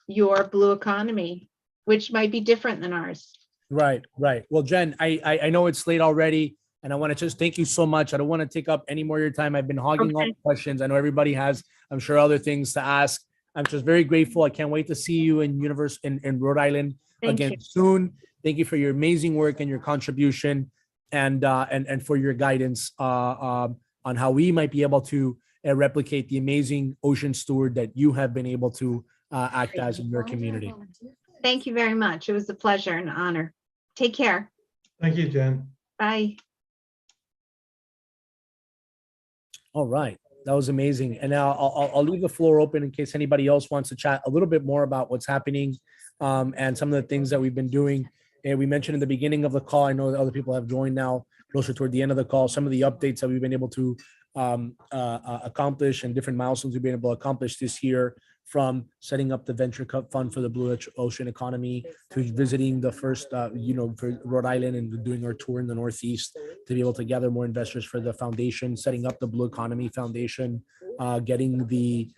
blue economy, which might be different than ours. Right. Well, Jen, I know it's late already, and I want to just thank you so much. I don't want to take up any more of your time. I've been hogging all the questions. I know everybody has, I'm sure, other things to ask. I'm just very grateful. I can't wait to see you in Rhode Island again soon. Thank you for your amazing work and your contribution, and for your guidance on how we might be able to replicate the amazing ocean steward that you have been able to act as in your community. Thank you very much. It was a pleasure and honor. Take care. Thank you, Jen. Bye. All right. That was amazing. And now I'll leave the floor open in case anybody else wants to chat a little bit more about what's happening and some of the things that we've been doing. And we mentioned in the beginning of the call, I know that other people have joined now closer toward the end of the call, some of the updates that we've been able to accomplish and different milestones we've been able to accomplish this year, from setting up the venture fund for the blue ocean economy to visiting the first, for Rhode Island and doing our tour in the Northeast to be able to gather more investors for the foundation, setting up the Blue Economy Foundation, getting the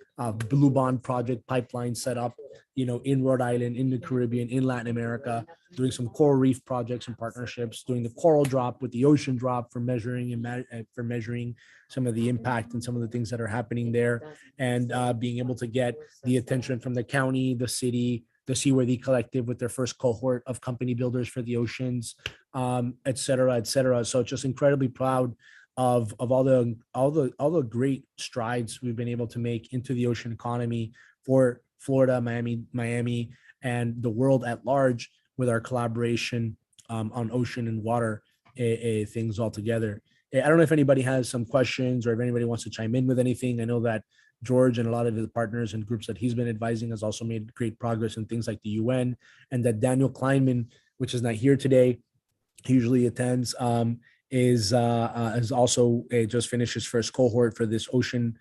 Blue Bond Project pipeline set up, in Rhode Island, in the Caribbean, in Latin America, doing some coral reef projects and partnerships, doing the coral drop with the ocean drop for measuring and measuring some of the impact and some of the things that are happening there, and being able to get the attention from the county, the city, the Seaworthy Collective with their first cohort of company builders for the oceans, et cetera, et cetera. So just incredibly proud of all the great strides we've been able to make into the ocean economy for Florida, Miami, and the world at large with our collaboration on ocean and water things all together. I don't know if anybody has some questions or if anybody wants to chime in with anything. I know that George and a lot of the partners and groups that he's been advising has also made great progress in things like the UN, and that Daniel Kleinman, which is not here today, he usually attends, is also just finished his first cohort for this ocean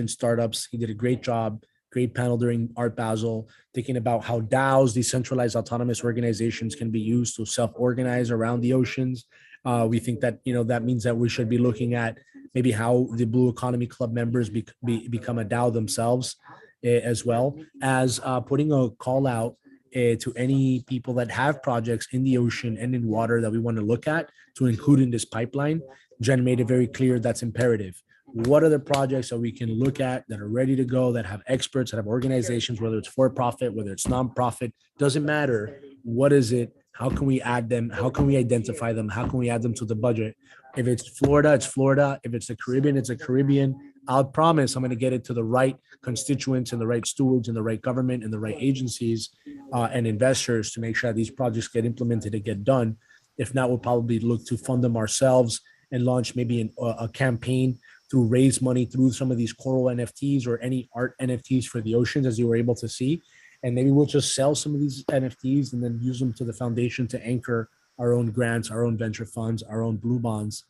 startups. He did a great job. Great panel during Art Basel, thinking about how DAOs, decentralized autonomous organizations, can be used to self-organize around the oceans. We think that, that means that we should be looking at maybe how the Blue Economy Club members become a DAO themselves, as well as putting a call out to any people that have projects in the ocean and in water that we want to look at to include in this pipeline. Jen made it very clear that's imperative. What are the projects that we can look at that are ready to go, that have experts, that have organizations, whether it's for profit, whether it's nonprofit, doesn't matter. What is it? How can we add them? How can we identify them? How can we add them to the budget? If it's Florida, it's Florida. If it's the Caribbean, it's a Caribbean. I'll promise I'm going to get it to the right constituents and the right stewards and the right government and the right agencies and investors to make sure these projects get implemented and get done. If not, we'll probably look to fund them ourselves and launch maybe a campaign to raise money through some of these coral NFTs or any art NFTs for the oceans, as you were able to see. And maybe we'll just sell some of these NFTs and then use them to the foundation to anchor our own grants, our own venture funds, our own blue bonds,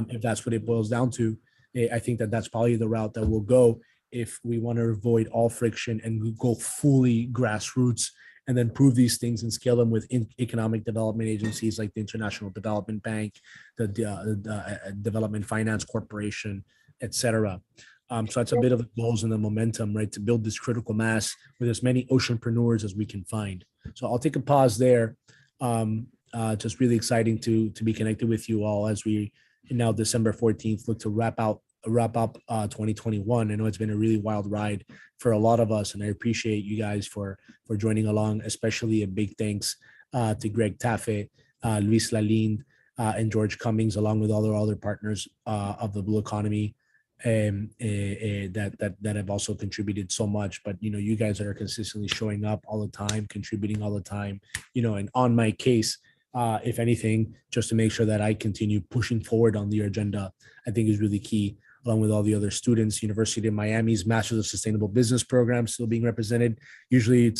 if that's what it boils down to. I think that that's probably the route that we'll go if we want to avoid all friction and go fully grassroots and then prove these things and scale them with economic development agencies like the International Development Bank, the Development Finance Corporation, et cetera. So that's a bit of the goals and the momentum, right, to build this critical mass with as many oceanpreneurs as we can find. So I'll take a pause there. Just really exciting to be connected with you all as we now December 14th look to wrap up 2021. I know it's been a really wild ride for a lot of us, and I appreciate you guys for joining along, especially a big thanks to Greg Taffe, Luis Lalinde, and George Cummings, along with all the other partners of the Blue Economy that have also contributed so much. But you guys that are consistently showing up all the time, contributing all the time, and on my case, if anything, just to make sure that I continue pushing forward on the agenda, I think is really key, along with all the other students. University of Miami's Masters of Sustainable Business program still being represented. Usually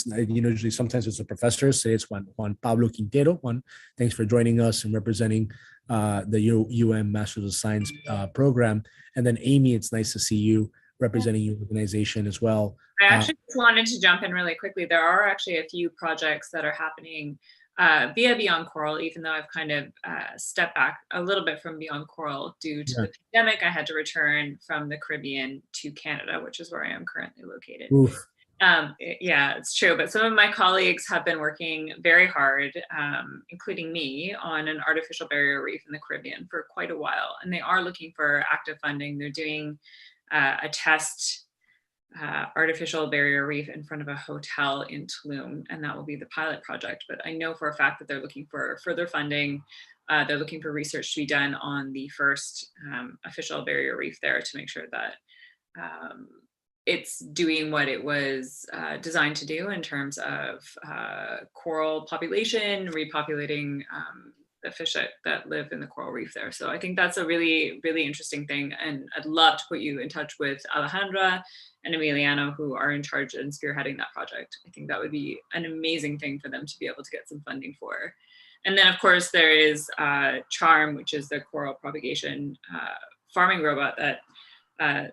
sometimes it's the professors. Today it's Juan Pablo Quintero. Juan, thanks for joining us and representing UM Masters of Science program. And then Amy, it's nice to see you representing your organization as well. I actually just wanted to jump in really quickly. There are actually a few projects that are happening via Beyond Coral, even though I've kind of stepped back a little bit from Beyond Coral due to the pandemic. I had to return from the Caribbean to Canada, which is where I am currently located. Oof. Yeah, it's true. But some of my colleagues have been working very hard, including me, on an artificial barrier reef in the Caribbean for quite a while. And they are looking for active funding. They're doing a test artificial barrier reef in front of a hotel in Tulum, and that will be the pilot project. But I know for a fact that they're looking for further funding. They're looking for research to be done on the first official barrier reef there to make sure that it's doing what it was designed to do in terms of coral population, repopulating the fish that live in the coral reef there. So I think that's a really, really interesting thing. And I'd love to put you in touch with Alejandra and Emiliano, who are in charge and spearheading that project. I think that would be an amazing thing for them to be able to get some funding for. And then of course there is CHARM, which is the coral propagation farming robot that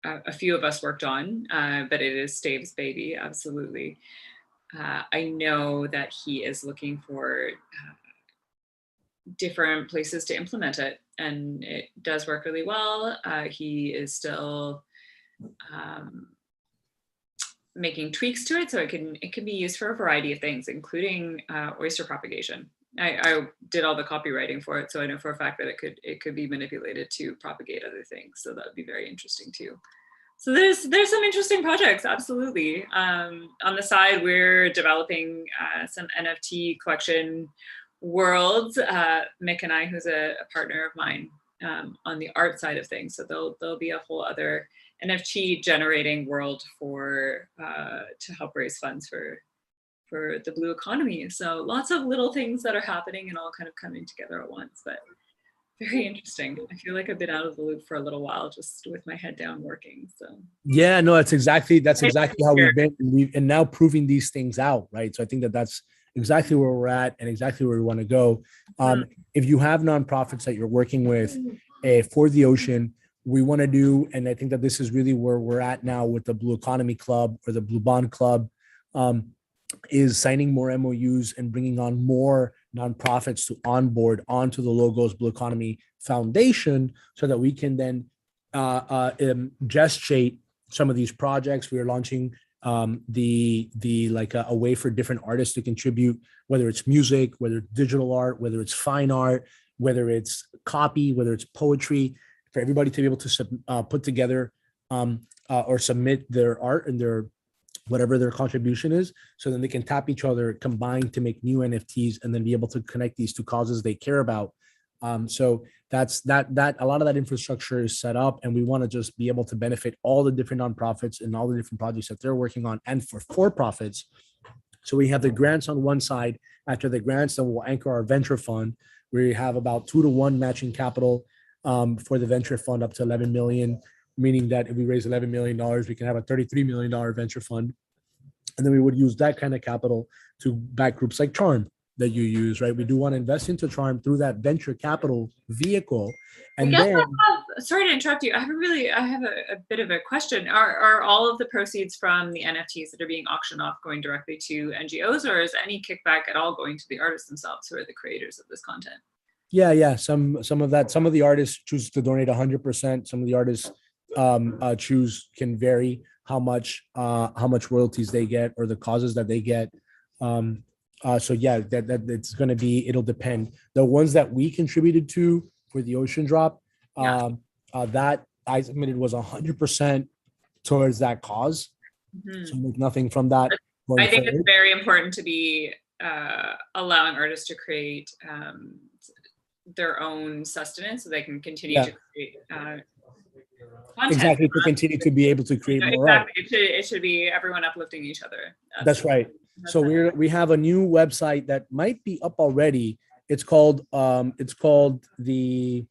a few of us worked on, but it is Stave's baby, absolutely. I know that he is looking for different places to implement it, and it does work really well. He is still making tweaks to it, so it can be used for a variety of things, including oyster propagation. I did all the copywriting for it, so I know for a fact that it could be manipulated to propagate other things. So that would be very interesting too. So there's some interesting projects, absolutely. On the side, we're developing some NFT collection worlds. Mick and I, who's a partner of mine, on the art side of things. So there'll be a whole other NFT generating world for to help raise funds for the blue economy. So lots of little things that are happening and all kind of coming together at once, but very interesting. I feel like I've been out of the loop for a little while, just with my head down working. So yeah, no, that's exactly how we've been, and now proving these things out, right? So I think that's exactly where we're at and exactly where we want to go. If you have nonprofits that you're working with for the ocean, we want to do, and I think that this is really where we're at now with the Blue Economy Club or the Blue Bond Club, is signing more MOUs and bringing on more nonprofits to onboard onto the Logos Blue Economy Foundation, so that we can then gestate some of these projects. We are launching a way for different artists to contribute, whether it's music, whether it's digital art, whether it's fine art, whether it's copy, whether it's poetry, for everybody to be able to put together or submit their art and their whatever their contribution is, so then they can tap each other, combine to make new NFTs, and then be able to connect these to causes they care about. So that's that a lot of that infrastructure is set up, and we want to just be able to benefit all the different nonprofits and all the different projects that they're working on, and for profits. So we have the grants on one side. After the grants, then we'll anchor our venture fund. We have about 2-to-1 matching capital for the venture fund up to 11 million, meaning that if we raise $11 million, we can have a $33 million venture fund. And then we would use that kind of capital to back groups like Charm that you use, right? We do want to invest into Charm through that venture capital vehicle. And then, sorry to interrupt you. I have a bit of a question. Are all of the proceeds from the NFTs that are being auctioned off going directly to NGOs, or is any kickback at all going to the artists themselves, who are the creators of this content? Yeah. Some of that, some of the artists choose to donate 100%. Some of the artists can vary how much royalties they get or the causes that they get. So yeah, that it's going to be, it'll depend. The ones that we contributed to for the ocean drop, that I submitted was 100% towards that cause. Mm-hmm. So make nothing from that. I think it's very important to be allowing artists to create their own sustenance, so they can continue to create content. Exactly, to continue to be able to create more. Exactly, it should be everyone uplifting each other. That's right. So we have a new website that might be up already. It's called the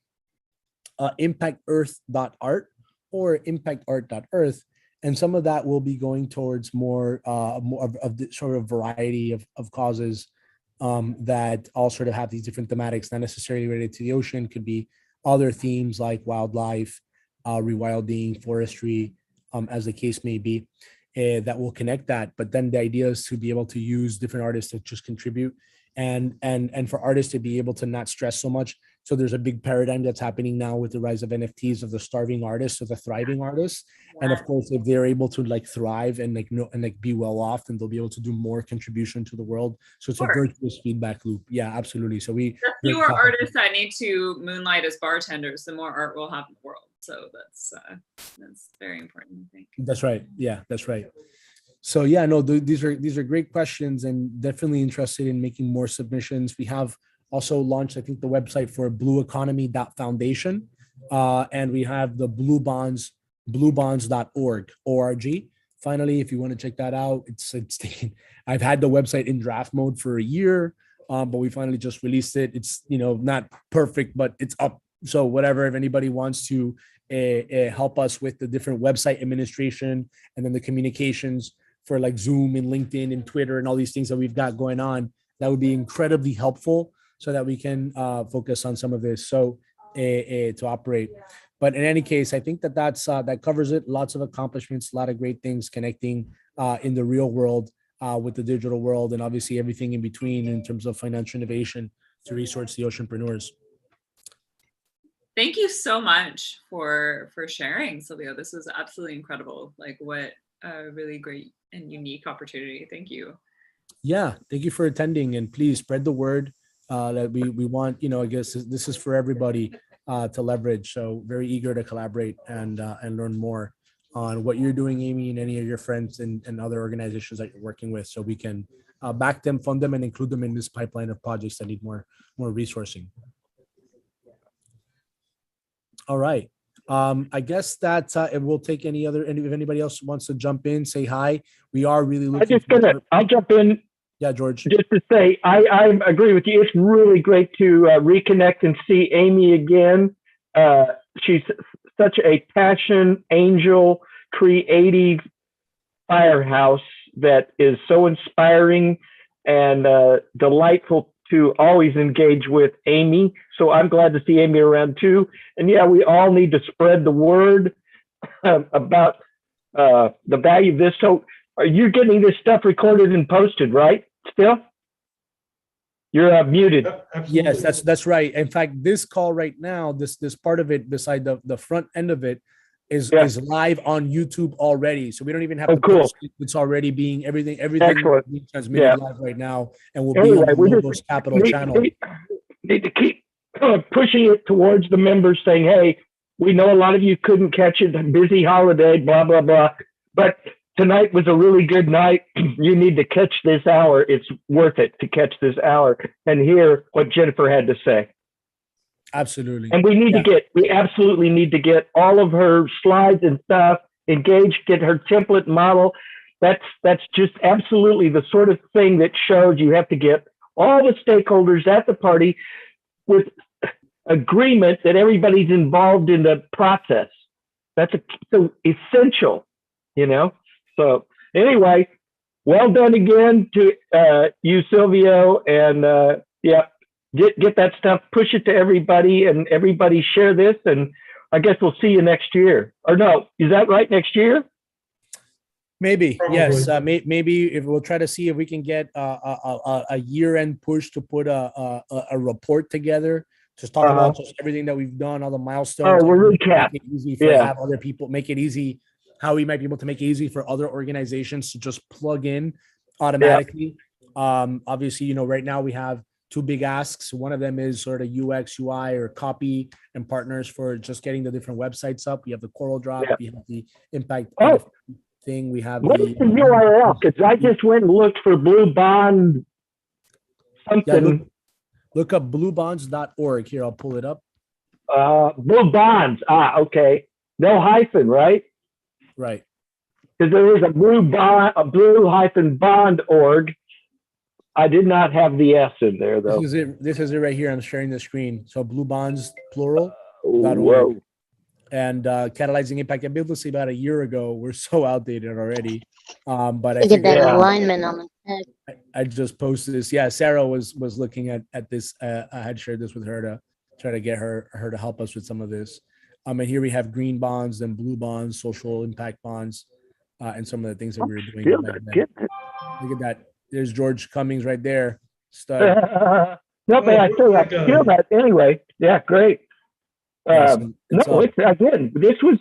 impactearth.art or impactart.earth, and some of that will be going towards more of the sort of variety of causes that all sort of have these different thematics, not necessarily related to the ocean, could be other themes like wildlife, rewilding, forestry, as the case may be, that will connect that. But then the idea is to be able to use different artists to just contribute, and for artists to be able to not stress so much. So there's a big paradigm that's happening now with the rise of NFTs, of the starving artists or the thriving artists. And of course, if they're able to like thrive and like be well off, then they'll be able to do more contribution to the world. So it's a virtuous feedback loop. Yeah, absolutely. So the fewer artists that need to moonlight as bartenders, the more art we'll have in the world. So that's very important, I think. That's right. Yeah, that's right. So yeah, no, these are great questions, and definitely interested in making more submissions. We have also launched, I think, the website for blueeconomy.foundation, and we have the bluebonds.org. Finally, if you want to check that out, it's taken, I've had the website in draft mode for a year, but we finally just released it. It's, not perfect, but it's up. So whatever, if anybody wants to help us with the different website administration and then the communications for like Zoom and LinkedIn and Twitter and all these things that we've got going on, that would be incredibly helpful so that we can focus on some of this to operate. But in any case, I think that covers it. Lots of accomplishments, a lot of great things connecting in the real world with the digital world, and obviously everything in between in terms of financial innovation to resource the oceanpreneurs. Thank you so much for sharing, Silvio. This is absolutely incredible. Like, what a really great and unique opportunity. Thank you. Yeah, thank you for attending, and please spread the word that we want, I guess this is for everybody to leverage. So very eager to collaborate and learn more on what you're doing, Amy, and any of your friends and other organizations that you're working with, so we can back them, fund them, and include them in this pipeline of projects that need more resourcing. All right. I guess that it will take if anybody else wants to jump in, say hi. We are really looking. I'll jump in. Yeah, George. Just to say, I agree with you. It's really great to reconnect and see Amy again. She's such a passion, angel, creative firehouse that is so inspiring and delightful to always engage with Amy. So I'm glad to see Amy around too. And yeah, we all need to spread the word about the value of this. So are you getting this stuff recorded and posted, right? Still? You're muted. Absolutely. Yes, that's right. In fact, this call right now, this part of it, beside the front end of it, is live on YouTube already. So we don't even have to post it. It's already being everything being transmitted live right now, and will be on the Logos Capital channel. Need to keep pushing it towards the members, saying, hey, we know a lot of you couldn't catch it, busy holiday, blah, blah, blah. But tonight was a really good night. You need to catch this hour. It's worth it to catch this hour and hear what Jennifer had to say. Absolutely. And we absolutely need to get all of her slides and stuff engaged, get her template model. That's just absolutely the sort of thing that shows you have to get all the stakeholders at the party with agreement that everybody's involved in the process. That's so essential, So anyway, well done again to you, Silvio, and get that stuff, push it to everybody, and everybody share this, and I guess we'll see you next year. Or no, is that right, next year? Maybe. Probably. Yes. Maybe if we'll try to see if we can get a year-end push to put a report together, just talk about just everything that we've done, all the milestones. We'll recap. Make it easy for have other people, make it easy, how we might be able to make it easy for other organizations to just plug in automatically. Obviously, right now we have two big asks. One of them is sort of UX, UI, or copy and partners for just getting the different websites up. We have the Coral Drop. We have the Impact thing. We have what is the URL? Because I just went and looked for Blue Bond something. Yeah, look up bluebonds.org. Here, I'll pull it up. Blue Bonds. Okay. No hyphen, right? Right. Because there is a blue-bond.org. I did not have the S in there, though. This is it right here. I'm sharing the screen. So Blue Bonds, plural. Whoa. and catalyzing impact. I've been able to say about a year ago. We're so outdated already. But I Look at that figured alignment on the head. I just posted this. Yeah, Sarah was looking at this. I had shared this with her to try to get her to help us with some of this. And here we have green bonds, then blue bonds, social impact bonds, and some of the things that we were doing. Still back not then. getting it. Look at that. There's George Cummings right there. Stud. No, but I feel that anyway. Yeah, great. Yes, No, it's again. This was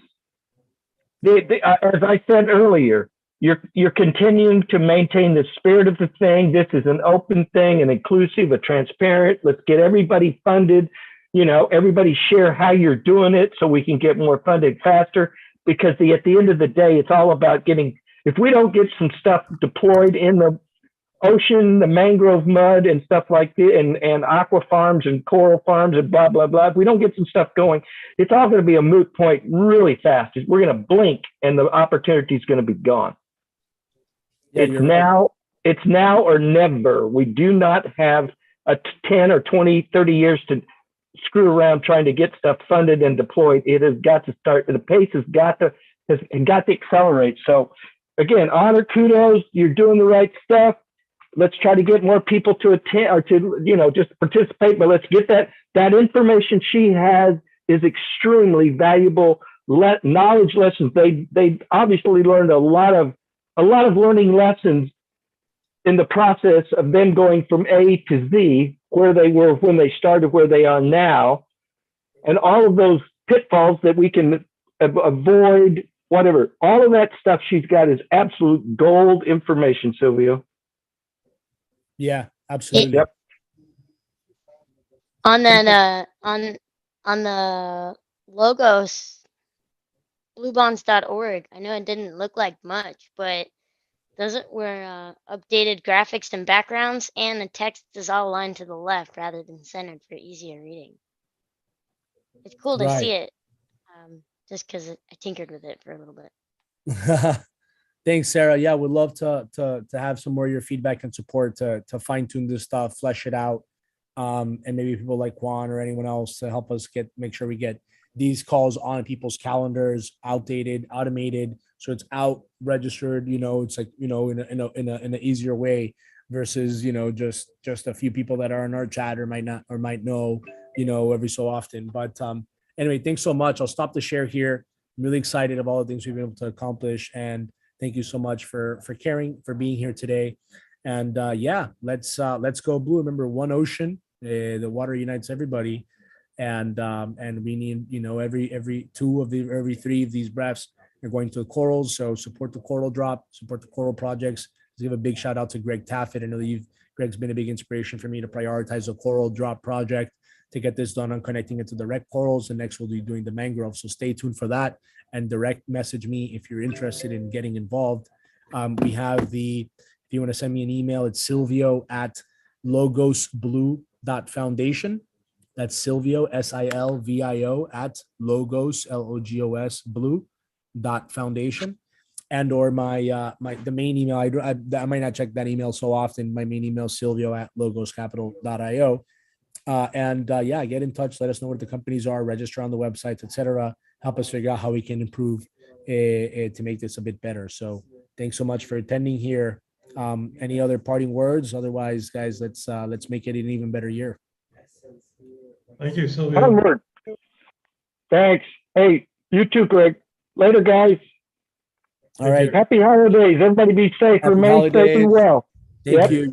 as I said earlier. You're continuing to maintain the spirit of the thing. This is an open thing, an inclusive, a transparent. Let's get everybody funded. You know, everybody share how you're doing it so we can get more funded faster. Because at the end of the day, it's all about getting. If we don't get some stuff deployed in the ocean, the mangrove mud and stuff like that, and aqua farms and coral farms and blah, blah, blah. If we don't get some stuff going, it's all going to be a moot point really fast. We're going to blink and the opportunity is going to be gone. Yeah, it's now or never. We do not have a 10 or 20, 30 years to screw around trying to get stuff funded and deployed. It has got to start. The pace has got to accelerate. So again, honor, kudos. You're doing the right stuff. Let's try to get more people to attend or to, just participate, but let's get that information she has is extremely valuable knowledge lessons. They obviously learned a lot of learning lessons in the process of them going from A to Z, where they were when they started, where they are now, and all of those pitfalls that we can avoid, whatever. All of that stuff she's got is absolute gold information, Silvio. Yeah, absolutely. Yep. On that, on the logos, bluebonds.org. I know it didn't look like much, but we're updated graphics and backgrounds, and the text is all aligned to the left rather than centered for easier reading. It's cool to see it, just because I tinkered with it for a little bit. Thanks, Sarah. Yeah, we'd love to have some more of your feedback and support to fine tune this stuff, flesh it out, and maybe people like Juan or anyone else to help us make sure we get these calls on people's calendars, outdated, automated, so it's out registered. It's like in an easier way versus just a few people that are in our chat or might not or might know every so often. But anyway, thanks so much. I'll stop the share here. I'm really excited of all the things we've been able to accomplish, and thank you so much for caring, for being here today. And yeah, let's go blue. Remember, one ocean, the water unites everybody. And we need, every three of these breaths are going to the corals. So support the coral drop, support the coral projects. Let's give a big shout out to Greg Taffet. I know that Greg's been a big inspiration for me to prioritize the coral drop project to get this done on connecting it to the wreck corals. And next we'll be doing the mangrove. So stay tuned for that and direct message me if you're interested in getting involved. We have if you want to send me an email, it's silvio@logosblue.foundation. That's Silvio, SILVIO @logos, LOGOS blue.foundation. And or the main email, I might not check that email so often. My main email is silvio@logoscapital.io. Yeah, get in touch. Let us know what the companies are, register on the websites, etc. Help us figure out how we can improve to make this a bit better. So thanks so much for attending here. Any other parting words? Otherwise, guys, let's make it an even better year. Thank you, Silvio. Onward. Thanks. Hey, you too, Greg. Later, guys. All right. Happy holidays. Everybody be safe. Happy Remain safe holidays. and well. Thank you.